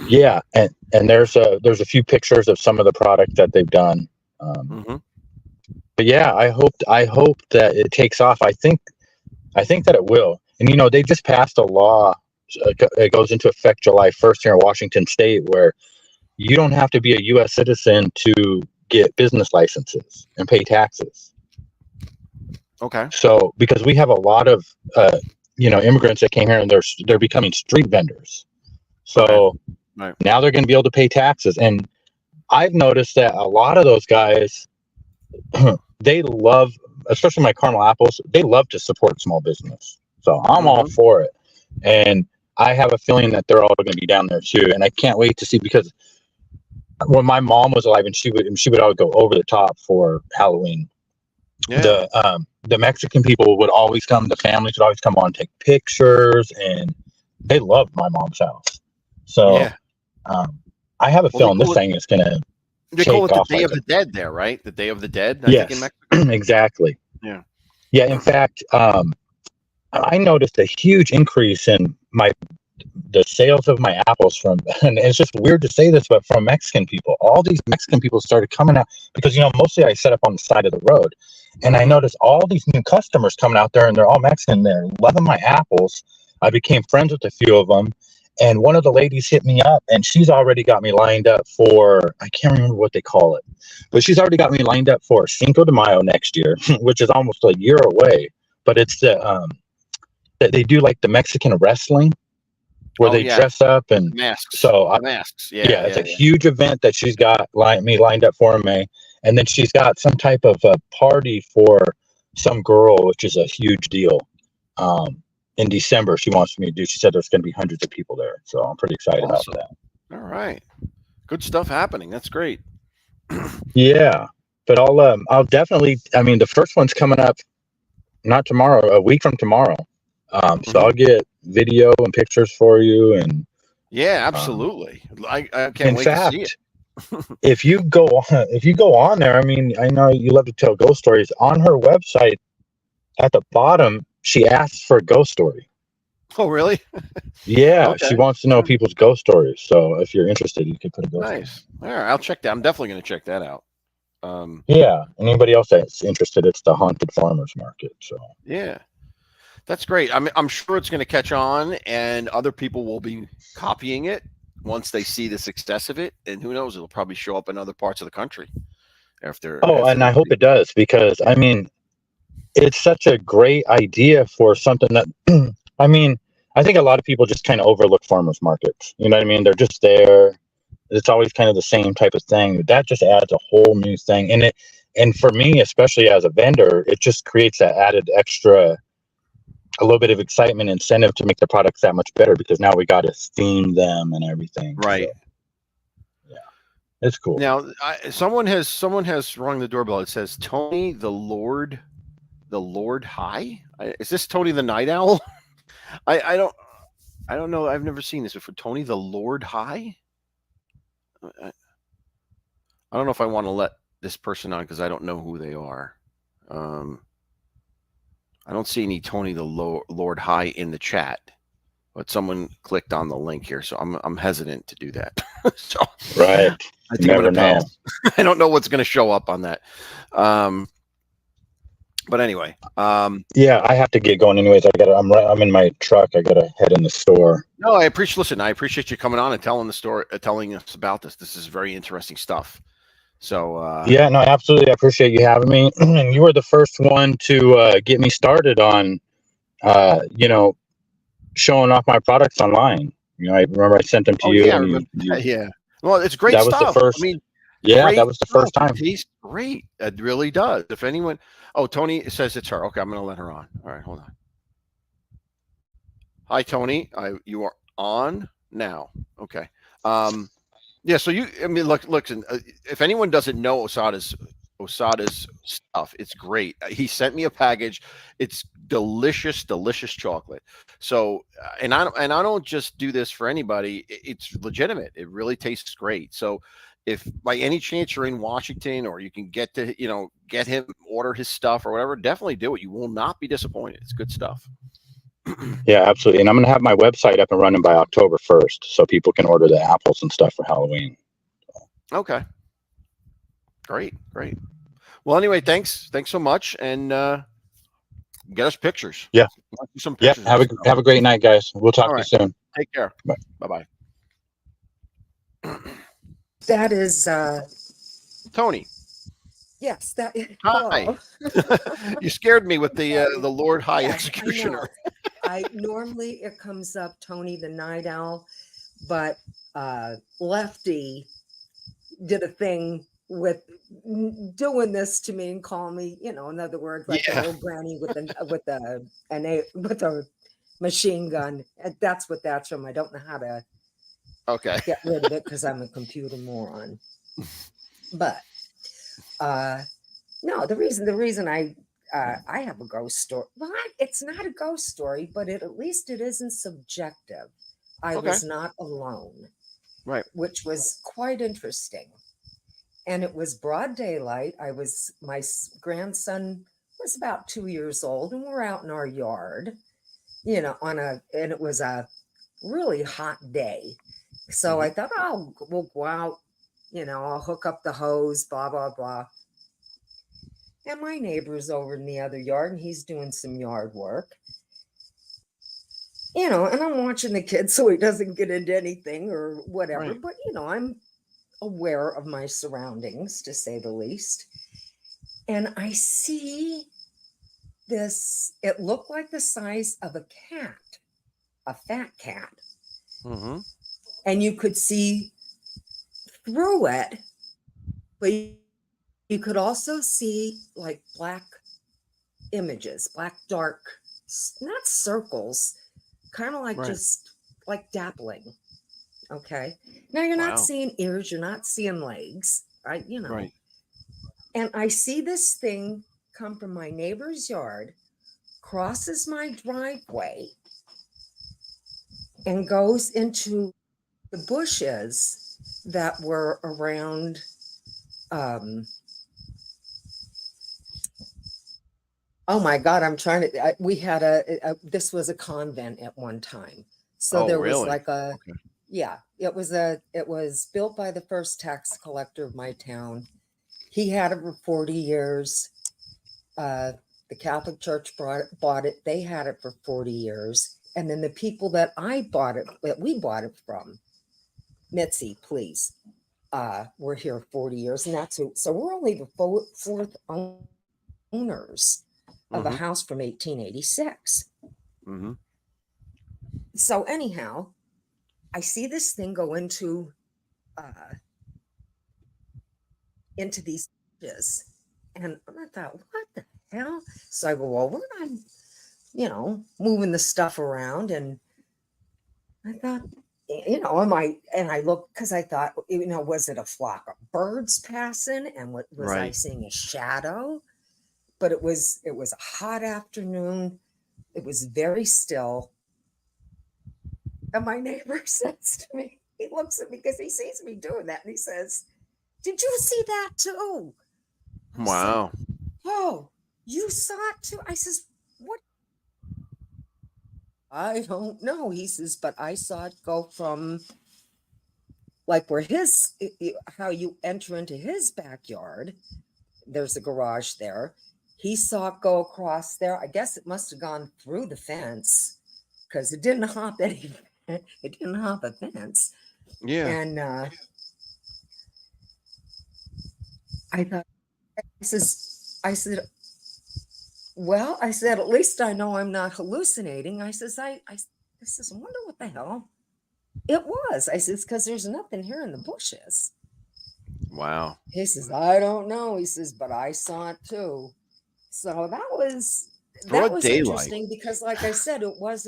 Yeah, and there's a few pictures of some of the product that they've done. Hmm. But yeah, I hope that it takes off. I think that it will. And they just passed a law. It goes into effect July 1st here in Washington State, where you don't have to be a U.S. citizen to get business licenses and pay taxes. Okay. So because we have a lot of immigrants that came here and they're becoming street vendors. Okay. So Right. now they're going to be able to pay taxes. And I've noticed that a lot of those guys, they love, especially my caramel apples, they love to support small business. So I'm all Hmm. for it. And I have a feeling that they're all going to be down there too. And I can't wait to see, because when my mom was alive and she would always go over the top for Halloween. Yeah. The Mexican people would always come, the families would always come on and take pictures, and they loved my mom's house. So Yeah. um, I have a Well, feeling this thing is going to they call take it the off Day like of a the Dead there, right? The Day of the Dead, I think, in yes, Mexico. exactly. Yeah. Yeah, in fact, I noticed a huge increase in the sales of my apples from, and it's just weird to say this, but from Mexican people. All these Mexican people started coming out because mostly I set up on the side of the road, and I Hmm. noticed all these new customers coming out there, and they're all Mexican. They're loving my apples. I became friends with a few of them, and one of the ladies hit me up, and she's already got me lined up for, I can't remember what they call it, but she's already got me lined up for Cinco de Mayo next year, which is almost a year away. But it's that they do like the Mexican wrestling where Oh they yeah, dress up, and masks. so The masks. Yeah, yeah, it's yeah, a yeah. huge event that she's got me lined up for in May, and then she's got some type of a party for some girl, which is a huge deal. Um, in December, she wants me to do. She said there's going to be hundreds of people there, so I'm pretty excited about Awesome. that. All right. Good stuff happening. That's great. Yeah, but I'll definitely. I mean, the first one's coming up not tomorrow, a week from tomorrow. So Hmm. I'll get video and pictures for you, and Yeah, um, absolutely. I can't in wait to see it. fact, if you go on there, I mean, I know you love to tell ghost stories. On her website at the bottom, she asks for a ghost story. Oh, really? Yeah, Okay. she wants to know people's ghost stories. So if you're interested, you could put a ghost story in. Nice. All right, I'll check that. I'm definitely going to check that out. Um, Yeah, anybody else that's interested, it's the Haunted Farmers Market. So yeah, that's great. I'm sure it's going to catch on, and other people will be copying it once they see the success of it. And who knows? It'll probably show up in other parts of the country oh, after and they I hope see. it does, because I mean, it's such a great idea for something that I mean, I think a lot of people just kind of overlook farmers markets. You know what I mean? They're just there. It's always kind of the same type of thing. That just adds a whole new thing. And for me, especially as a vendor, it just creates that added extra, a little bit of excitement, incentive to make the products that much better, because now we got to theme them and everything. So Right. yeah, it's cool. Now, someone has rung the doorbell. It says Tony the Lord High. Is this Tony the Night Owl? I don't know. I've never seen this before. Tony the Lord High. I don't know if I want to let this person on because I don't know who they are. Um, I don't see any Tony the Lord High in the chat, but someone clicked on the link here, so I'm hesitant to do that. So Right. I You think I'm going never to know. pass. I don't know what's going to show up on that. Um, but anyway, Yeah, I have to get going anyways. I'm in my truck. I gotta head in the store. no, I appreciate. Listen, I appreciate you coming on and telling the story, telling us about this. This is very interesting stuff. So Yeah, no, absolutely. I appreciate you having me. And you were the first one to get me started on, uh, you know, showing off my products online. I remember I sent them to oh you, yeah, I and remember. Yeah. Well, it's great that was the stuff. I first. mean, Yeah, that great was the stuff. first It time. tastes great. It really does. If anyone, oh, Tony says it's her. Okay, I'm going to let her on. All right, hold on. Hi, Tony. You are on now. Okay. Um, yeah. So I mean, look. If anyone doesn't know Osada's stuff, it's great. He sent me a package. It's delicious, delicious chocolate. So, and I don't just do this for anybody. It's legitimate. It really tastes great. So, if by any chance you're in Washington or you can get him, order his stuff or whatever, definitely do it. You will not be disappointed. It's good stuff. Yeah, absolutely. And I'm going to have my website up and running by October 1st so people can order the apples and stuff for Halloween. Okay. Great. Great. Well, anyway, thanks so much, and get us pictures. Yeah. Let's do some Yeah. pictures Have and a stuff. have a great night, guys. We'll talk All to you right. soon. Take care. Bye. Bye bye. That is, Tony. yes, that, Hi. hello. You scared me with That is, the Lord High yes, I Executioner. know. Normally it comes up Tony the Night Owl, but Lefty did a thing with doing this to me and call me, in other words, like an Yeah. old granny with a machine gun. That's what that's from. I don't know how to Okay. get rid of it because I'm a computer moron. But no, the reason I have a ghost story. Well, it's not a ghost story, but at least it isn't subjective. I Okay. was not alone, Right. which was quite interesting. And it was broad daylight. My grandson was about 2 years old, and we're out in our yard, and it was a really hot day. So I thought, oh, we'll go out, I'll hook up the hose, blah, blah, blah. And my neighbor's over in the other yard, and he's doing some yard work. And I'm watching the kid so he doesn't get into anything or whatever. Right. But, I'm aware of my surroundings, to say the least. And I see this, it looked like the size of a cat, a fat cat. Mm-hmm. And you could see through it, but you could also see like black images, black dark, not circles, kind of like Right. just like dappling. Okay. Now you're not Wow. seeing ears, you're not seeing legs, right? Right. And I see this thing come from my neighbor's yard, crosses my driveway, and goes into the bushes that were around oh my God, I'm trying to. We had this was a convent at one time. So Oh, there was really? like Okay. yeah, it was built by the first tax collector of my town. He had it for 40 years. The Catholic Church bought it. They had it for 40 years. And then the people that we bought it from, Mitzi, please, were here 40 years. And so we're only the fourth owners of a house from 1886. Mm-hmm. So anyhow, I see this thing go into these bushes, and I thought, what the hell? So I go over and I'm, moving the stuff around, and I thought, and I looked because I thought, was it a flock of birds passing, and what was I Right. seeing a shadow? But it was a hot afternoon. It was very still. And my neighbor says to me, he looks at me because he sees me doing that, and he says, "Did you see that too?" I said, Wow. "Oh, you saw it too?" I says, "What?" I don't know. He says, "But I saw it go from like where how you enter into his backyard. There's a garage there. He saw it go across there. I guess it must have gone through the fence because it didn't hop any. It didn't hop a fence." Yeah. And I thought, I said, well, I said, at least I know I'm not hallucinating. I says, I says, I wonder what the hell it was. I says, because there's nothing here in the bushes. Wow. He says, I don't know. He says, but I saw it too. So that was Broad daylight. interesting because, like I said, it was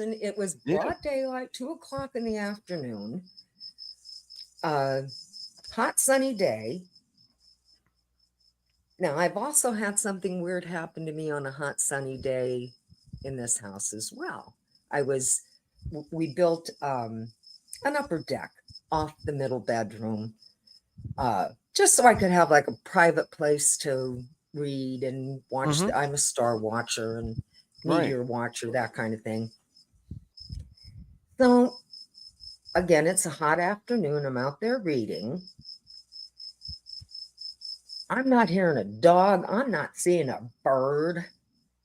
Yeah. broad daylight, 2:00 in the afternoon, hot sunny day. Now, I've also had something weird happen to me on a hot sunny day in this house as well. We built an upper deck off the middle bedroom, just so I could have like a private place to read and watch. I'm a star watcher and meteor watcher, that kind of thing. So again, it's a hot afternoon. I'm out there reading. I'm not hearing a dog. I'm not seeing a bird.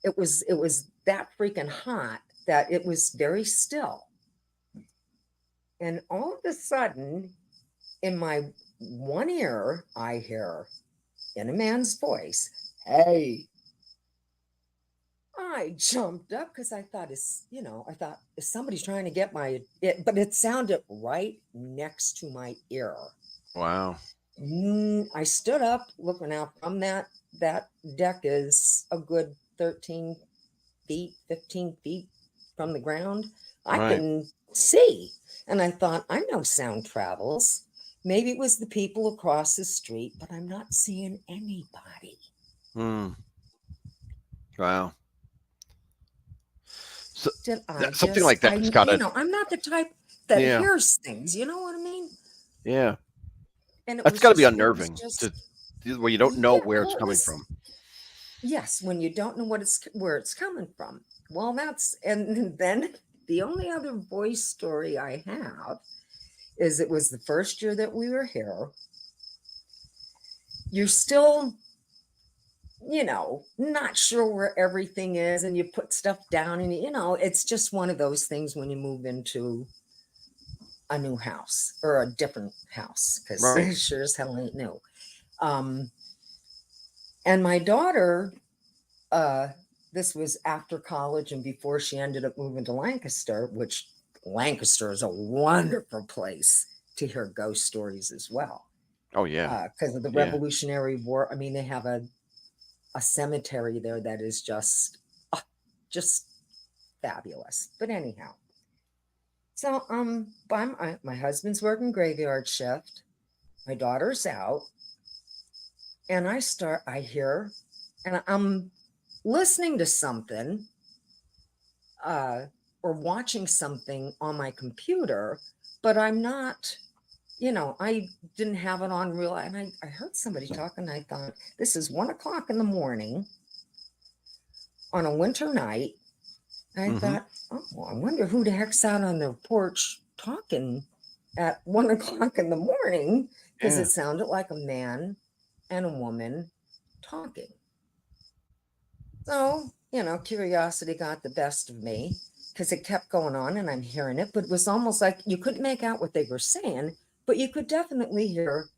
It was that freaking hot that it was very still. And all of a sudden, in my one ear, I hear in a man's voice, "Hey." I jumped up because I thought, is somebody trying to get but it sounded right next to my ear. Wow. I stood up looking out from that deck is a good 13 feet, 15 feet from the ground. I Right. can see. And I thought, I know sound travels. Maybe it was the people across the street, but I'm not seeing anybody. Wow. So Did I something just, like that's got to, I'm not the type that yeah, hears things, you know what I mean? yeah. And That's got to be it was unnerving just, where you don't know yeah, where it's well, it coming was, from. yes, when you don't know where it's coming from. Well, and then the only other voice story I have is it was the first year that we were here. You're still, not sure where everything is, and you put stuff down, and it's just one of those things when you move into a new house or a different house, because Right. sure as hell ain't new. And my daughter, this was after college and before she ended up moving to Lancaster, which Lancaster is a wonderful place to hear ghost stories as well. Oh yeah. Because of the Yeah. Revolutionary War. I mean, they have a cemetery there that is just fabulous. But anyhow, so my husband's working graveyard shift. My daughter's out, and I hear, and I'm listening to something, or watching something on my computer, but I'm not, I didn't have it on real. And I heard somebody talking. I thought, this is 1:00 in the morning on a winter night. I thought, oh, I wonder who the heck's out on their porch talking at 1:00 in the morning, because it sounded like a man and a woman talking. So, curiosity got the best of me because it kept going on and I'm hearing it, but it was almost like you couldn't make out what they were saying, but you could definitely hear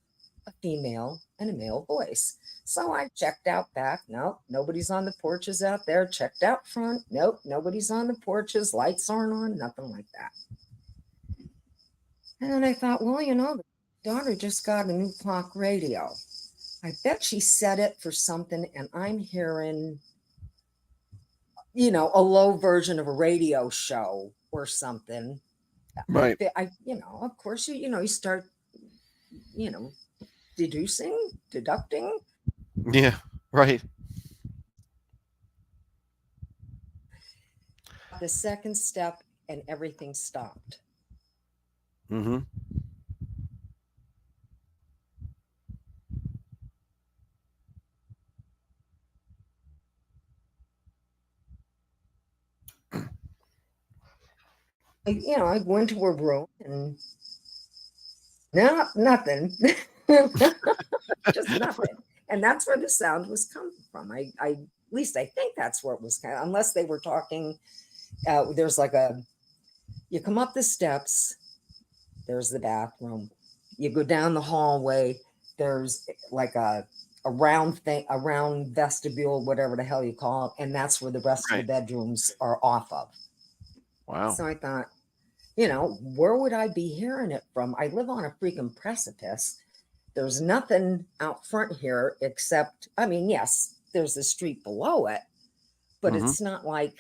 a female and a male voice. So I checked out back. Nope, nobody's on the porches out there. Checked out front. Nope, nobody's on the porches. Lights aren't on, nothing like that. And then I thought, well, the daughter just got a new clock radio. I bet she set it for something, and I'm hearing, a low version of a radio show or something. Right. Of course, you start, deducting. Yeah. Right. The second step, and everything stopped. Mm-hmm. I went to her room and nothing, just nothing. And that's where the sound was coming from. At least I think that's where it was kind of, unless they were talking. There's you come up the steps, there's the bathroom. You go down the hallway, there's like a round thing, a round vestibule, whatever the hell you call it. And that's where the rest of the bedrooms are off of. Wow. So I thought, where would I be hearing it from? I live on a freaking precipice. There's nothing out front here except, yes, there's the street below it, but it's not like,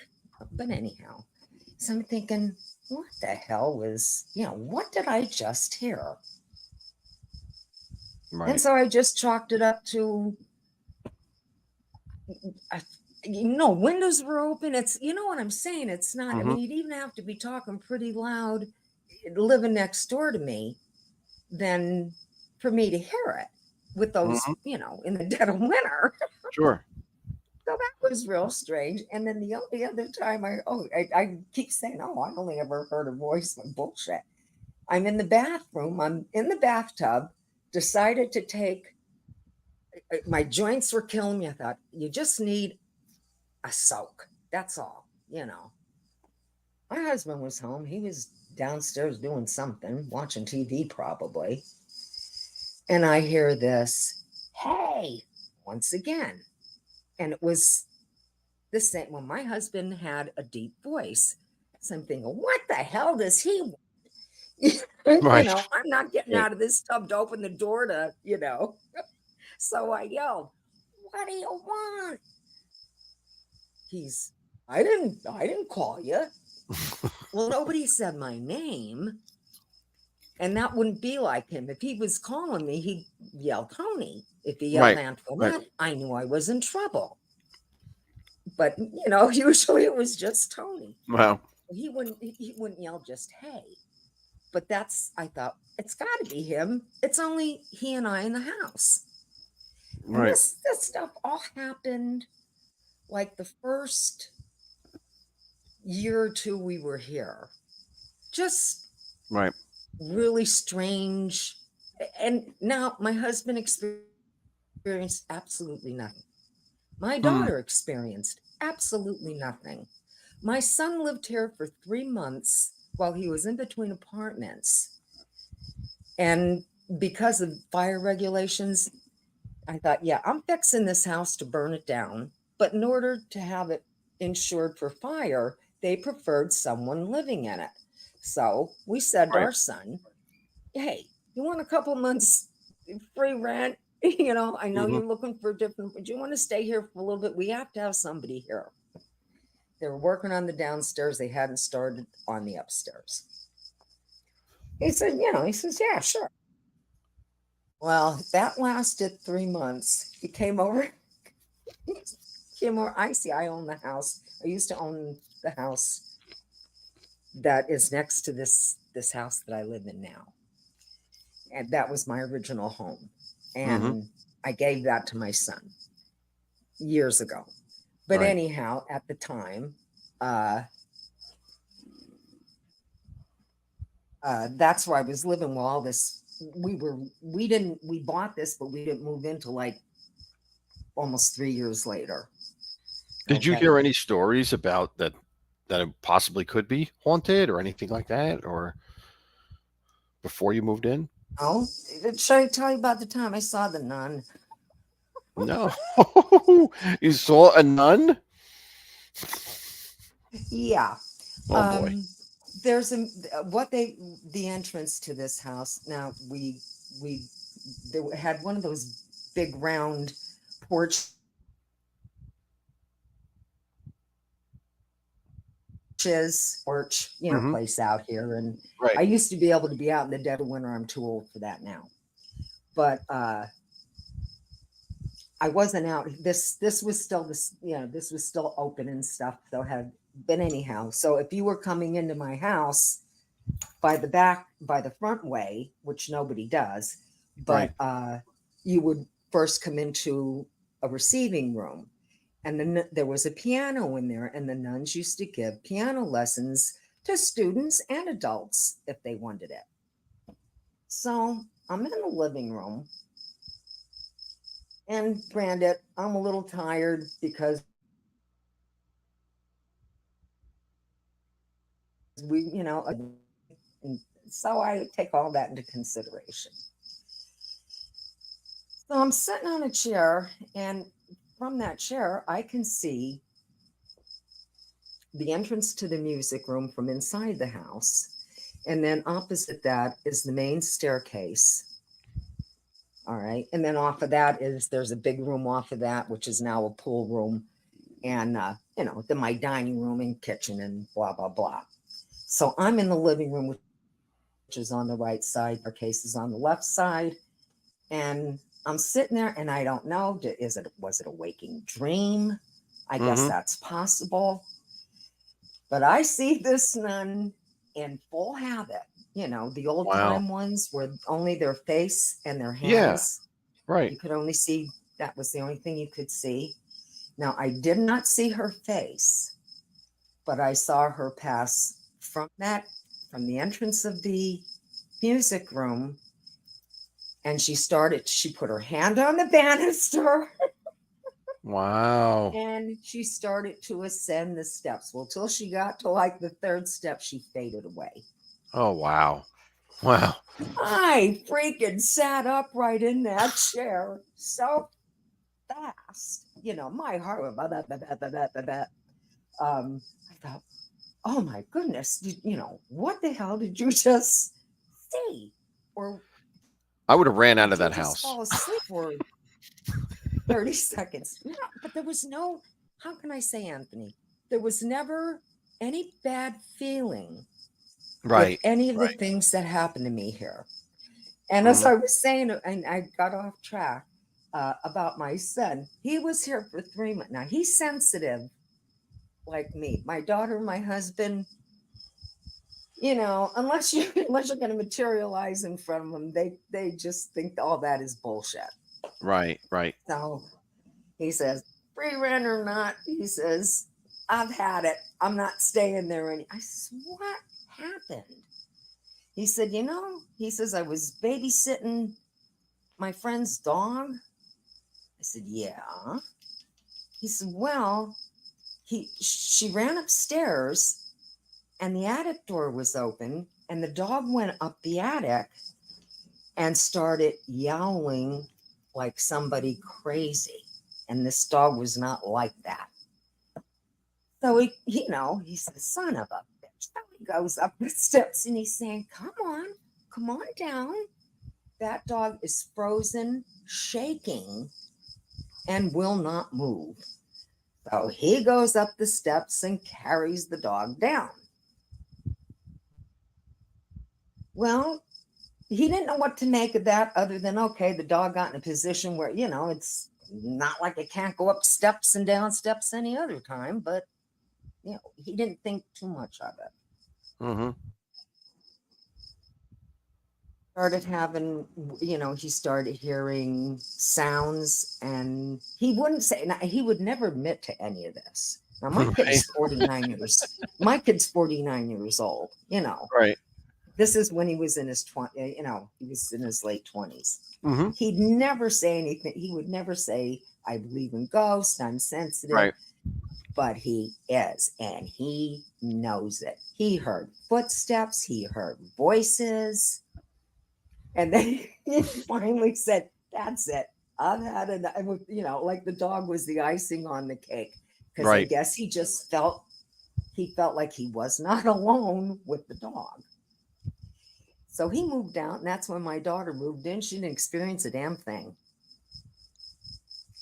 but anyhow. So I'm thinking, what the hell was, what did I just hear? Right. And so I just chalked it up to, windows were open. It's, what I'm saying? It's not, I mean, you'd even have to be talking pretty loud, living next door to me, than for me to hear it with those, in the dead of winter. Sure. So that was real strange. And then the only other time I keep saying, oh, I only ever heard a voice. Bullshit. I'm in the bathroom. I'm in the bathtub. Decided to take, my joints were killing me. I thought, you just need a soak. That's all, you know. My husband was home. He was downstairs doing something, watching TV probably. And I hear this, hey, once again. And it was the same. Well, my husband had a deep voice. So I'm thinking, what the hell does he want? You know, I'm not getting out of this tub to open the door to, you know. So I yelled, what do you want? I didn't call you. Well, nobody said my name. And that wouldn't be like him. If he was calling me, he'd yell Tony. If he yelled Antoinette, I knew I was in trouble. But you know, usually it was just Tony. Wow. He wouldn't yell just hey. But I thought, it's got to be him. It's only he and I in the house. Right. This stuff all happened like the first year or two we were here. Just really strange. And now my husband experienced absolutely nothing. My daughter experienced absolutely nothing. My son lived here for 3 months while he was in between apartments. And because of fire regulations, I thought, yeah, I'm fixing this house to burn it down. But in order to have it insured for fire, they preferred someone living in it. So we said to our son, hey, you want a couple months free rent? You know, I know you're looking for different, but you want to stay here for a little bit? We have to have somebody here. They were working on the downstairs. They hadn't started on the upstairs. He said, he says, yeah, sure. Well, that lasted 3 months. He came over. I own the house. I used to own the house that is next to this house that I live in now. And that was my original home. And I gave that to my son years ago. But anyhow, at the time, that's where I was living while all this, we bought this, but we didn't move into like almost 3 years later. Did you hear any stories about that it possibly could be haunted or anything like that, or before you moved in? Oh, should I tell you about the time I saw the nun? No. You saw a nun? Yeah. Oh boy. There's the entrance to this house. Now we had one of those big round porches, place out here. And I used to be able to be out in the dead of winter. I'm too old for that now. But I wasn't out. This was still this was still open and stuff. So but anyhow, so if you were coming into my house by the front way, which nobody does, but you would first come into a receiving room. And then there was a piano in there, and the nuns used to give piano lessons to students and adults if they wanted it. So I'm in the living room. And granted, I'm a little tired because and so I take all that into consideration. So I'm sitting on a chair, and from that chair, I can see the entrance to the music room from inside the house. And then opposite that is the main staircase. All right. And then off of that there's a big room off of that, which is now a pool room. And, then my dining room and kitchen and blah, blah, blah. So I'm in the living room, which is on the right side. Our case is on the left side. And I'm sitting there, and I don't know, was it a waking dream? I guess that's possible. But I see this nun in full habit, the old time ones where only their face and their hands. Yeah, right. You could only see, that was the only thing you could see. Now, I did not see her face, but I saw her pass from the entrance of the music room, and she put her hand on the banister Wow. and she started to ascend the steps. Well, till she got to like the third step, she faded away. Oh, wow. Wow. I freaking sat upright in that chair so fast. My heart went blah, blah, blah, blah, blah, blah, blah. I thought, oh my goodness, what the hell did you just see? Or I would have ran out of did you that just house. fall asleep for 30 seconds? No, but there was no, how can I say, Anthony? There was never any bad feeling Right. with any of the right. things that happened to me here. And as I was saying, and I got off track about my son, he was here for 3 months. Now, he's sensitive like me. My daughter, my husband, unless you're going to materialize in front of them, they just think all that is bullshit. Right. So he says, free rent or not, he says, I've had it. I'm not staying there. And I said, what happened? He said, he says, I was babysitting my friend's dog. I said, yeah. He said, well, she ran upstairs and the attic door was open and the dog went up the attic and started yowling like somebody crazy. And this dog was not like that. So he said, son of a bitch. So he goes up the steps and he's saying, come on down. That dog is frozen, shaking, and will not move. So he goes up the steps and carries the dog down. Well, he didn't know what to make of that other than, okay, the dog got in a position where, it's not like it can't go up steps and down steps any other time, but, he didn't think too much of it. Mm-hmm. Started having, he started hearing sounds, and he wouldn't say, now, he would never admit to any of this. Now, my kid's 49 years. My kid's 49 years old. Right. This is when he was in his he was in his late 20s. Mm-hmm. He'd never say anything. He would never say, I believe in ghosts, I'm sensitive. Right. But he is, and he knows it. He heard footsteps, he heard voices. And then he finally said, that's it. I've had enough. Like the dog was the icing on the cake. Because I guess he just felt like he was not alone with the dog. So he moved out, and that's when my daughter moved in. She didn't experience a damn thing.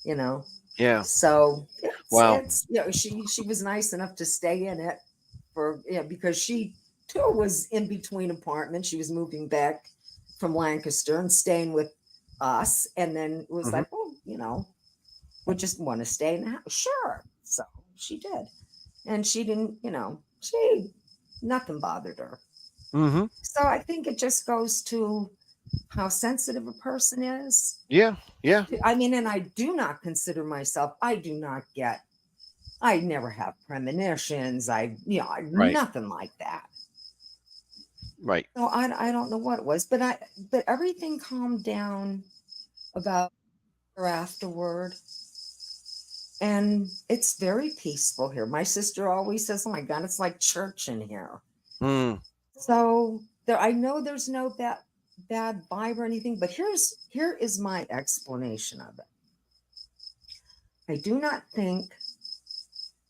Yeah. So Wow. she was nice enough to stay in it because she too was in between apartments. She was moving back from Lancaster and staying with us, and then it was like, oh, we just want to stay in the house. Sure. So she did, and she didn't, nothing bothered her. Mm-hmm. So I think it just goes to how sensitive a person is. Yeah. I mean, and I do not consider myself, I never have premonitions. Nothing like that. Right. So I don't know what it was, but everything calmed down about her afterward. And it's very peaceful here. My sister always says, oh my God, it's like church in here. Mm. So I know there's no bad vibe or anything, but here is my explanation of it. I do not think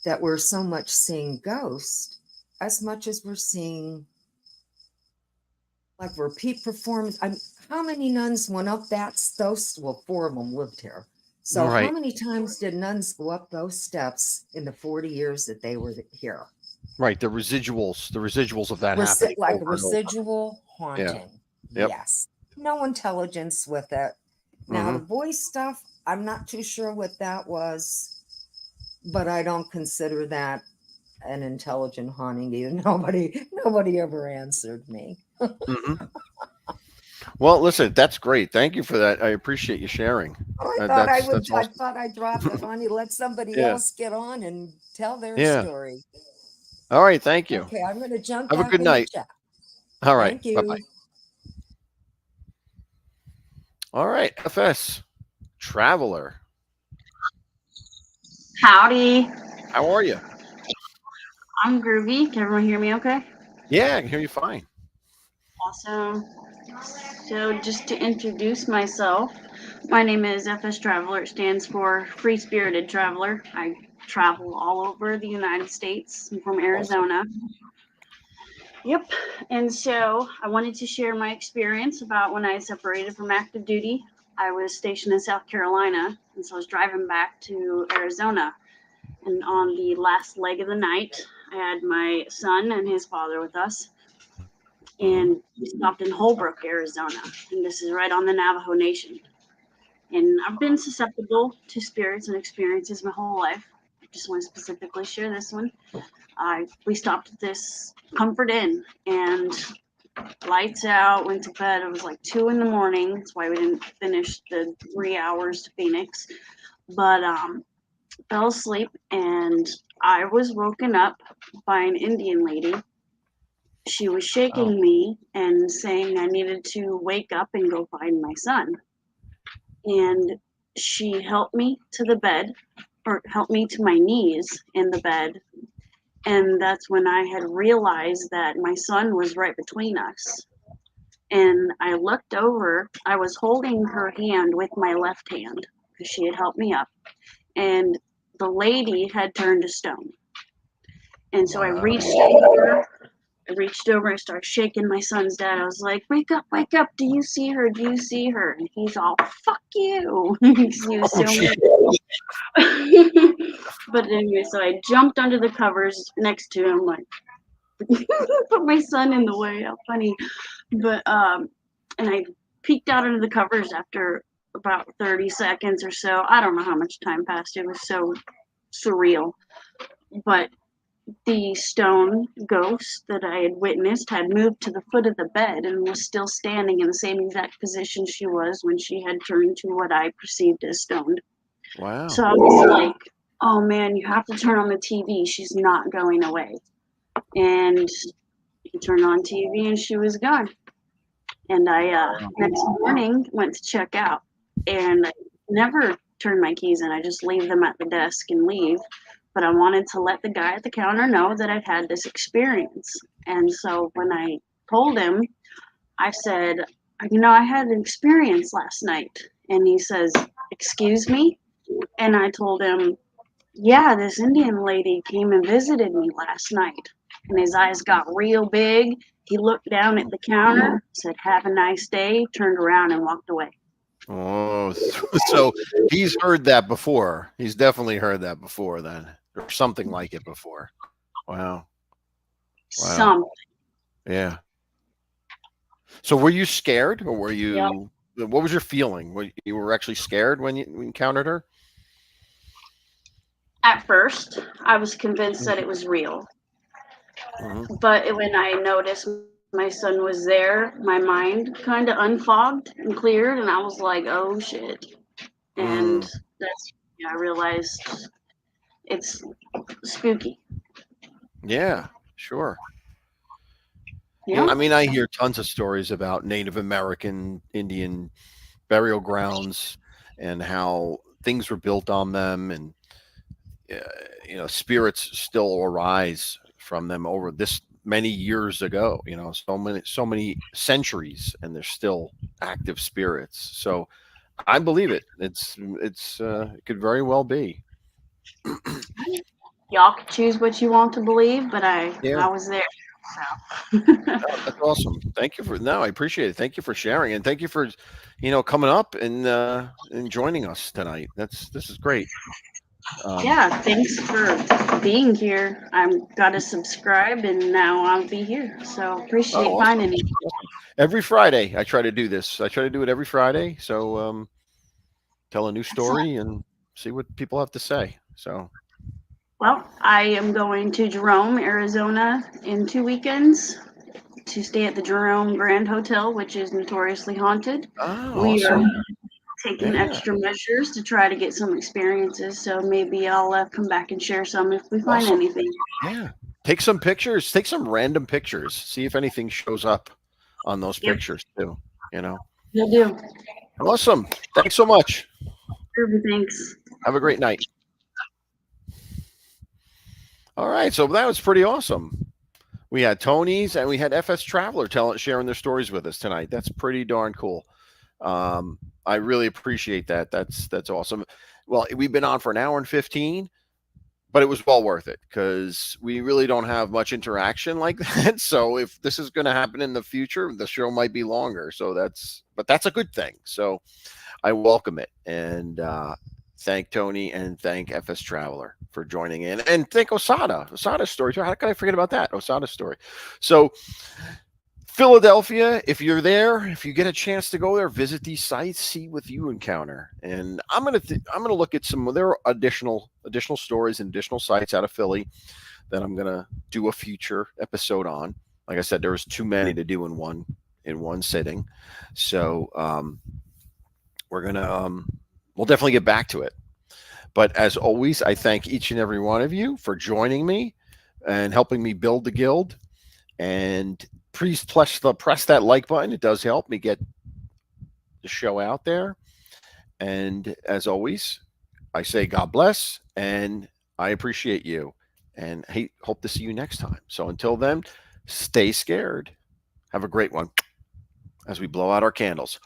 that we're so much seeing ghosts as much as we're seeing like repeat performance. How many nuns went up those? Well, 4 of them lived here. So how many times did nuns go up those steps in the 40 years that they were here? Right. The residuals of that happening. Like a residual haunting. Yeah. Yep. Yes. No intelligence with it. Now, the voice stuff, I'm not too sure what that was, but I don't consider that an intelligent haunting either. Nobody ever answered me. Well, listen, that's great. Thank you for that. I appreciate you sharing. Oh, I thought I That's would. that's I awesome. thought I'd drop it on you. Let somebody Yeah, else get on and tell their yeah. story. All right. Thank you. Okay, I'm going to jump Have a back good in the night. chat. All right. Thank Bye bye. you. All right. FS Traveler. Howdy. How are you? I'm groovy. Can everyone hear me okay? Yeah, I can hear you fine. Awesome. So, just to introduce myself, my name is FS Traveler. It stands for Free Spirited Traveler. I travel all over the United States. I'm from Awesome. Arizona. Yep. And so, I wanted to share my experience about when I separated from active duty. I was stationed in South Carolina, and so I was driving back to Arizona. And on the last leg of the night, I had my son and his father with us. Hmm. And we stopped in Holbrook, Arizona. And this is right on the Navajo Nation. And I've been susceptible to spirits and experiences my whole life. I just want to specifically share this one. We stopped at this Comfort Inn and lights out, went to bed. It was like 2 in the morning. That's why we didn't finish the 3 hours to Phoenix. But fell asleep and I was woken up by an Indian lady. She was Wow. shaking me and saying I needed to wake up and go find my son. And she helped me to the bed, or helped me to my knees in the bed. And that's when I had realized that my son was right between us. And I looked over, I was holding her hand with my left hand because she had helped me up. And the lady had turned to stone. And so Wow. I reached over and started shaking my son's dad. I was like, wake up, do you see her? Do you see her? And he's all, fuck you. He was Oh, so gee. mad. But anyway, so I jumped under the covers next to him, like, put my son in the way. How funny. But, and I peeked out under the covers after about 30 seconds or so. I don't know how much time passed. It was so surreal. But the stone ghost that I had witnessed had moved to the foot of the bed and was still standing in the same exact position she was when she had turned to what I perceived as stoned. So Wow. I was like, oh man, you have to turn on the TV. She's not going away. And he turned on TV and she was gone. And I, next morning, went to check out and I never turn my keys in. I just leave them at the desk and leave. But I wanted to let the guy at the counter know that I'd had this experience. And so when I told him, I said, I had an experience last night. And he says, excuse me? And I told him, yeah, this Indian lady came and visited me last night. And his eyes got real big. He looked down at the counter, said, have a nice day, turned around and walked away. Oh, so he's heard that before. He's definitely heard that before then, or something like it before. Wow. Wow. Some. Yeah. So were you scared or were Yep. you, what was your feeling? You were actually scared when you encountered her? At first, I was convinced that it was real. Mm-hmm. But when I noticed my son was there, my mind kind of unfogged and cleared. And I was like, oh shit. And Mm, that's, I realized it's spooky. yeah, sure. Yeah, Yeah. I mean, I hear tons of stories about Native American Indian burial grounds and how things were built on them, and uh, spirits still arise from them over this many years ago. So many centuries, and they're still active spirits. So I believe it. It could very well be. Y'all can choose what you want to believe, but Yeah. I was there. So Oh, that's awesome. Thank you for no, I appreciate it. Thank you for sharing, and thank you for, coming up and joining us tonight. This is great. Um, yeah, thanks for being here. I'm gotta subscribe and now I'll be here. So oh, appreciate awesome. finding you. Awesome. Every Friday, I try to do this. I try to do it every Friday. So tell a new Excellent. story and see what people have to say. So Well, I am going to Jerome, Arizona in 2 weekends. to stay at the Jerome Grand Hotel, which is notoriously haunted. Oh, We are awesome. taking Yeah. extra measures to try to get some experiences. So maybe I'll come back and share some if we find Awesome. anything. Yeah. Take some pictures. Take some random pictures. See if anything shows up on those Yep. pictures too. You know. Will do. Awesome. Thanks so much. Thanks. Have a great night. All right. So that was pretty awesome. We had Tony's and we had FS Traveler sharing their stories with us tonight. That's pretty darn cool. I really appreciate that. That's awesome. Well, we've been on for an hour and 15, but it was well worth it because we really don't have much interaction like that. So if this is going to happen in the future, the show might be longer. So that's a good thing. So I welcome it. And thank Tony and thank FS Traveler for joining in, and thank Osada's story too. How could I forget about that? Osada's story. So Philadelphia, if you're there, if you get a chance to go there, visit these sites, see what you encounter. And I'm gonna look at some. There are additional stories and additional sites out of Philly that I'm gonna do a future episode on. Like I said, there was too many to do in one sitting, so we'll definitely get back to it. But as always, I thank each and every one of you for joining me and helping me build the guild. And please press that like button. It does help me get the show out there. And as always, I say God bless, and I appreciate you. And hope to see you next time. So until then, stay scared. Have a great one as we blow out our candles.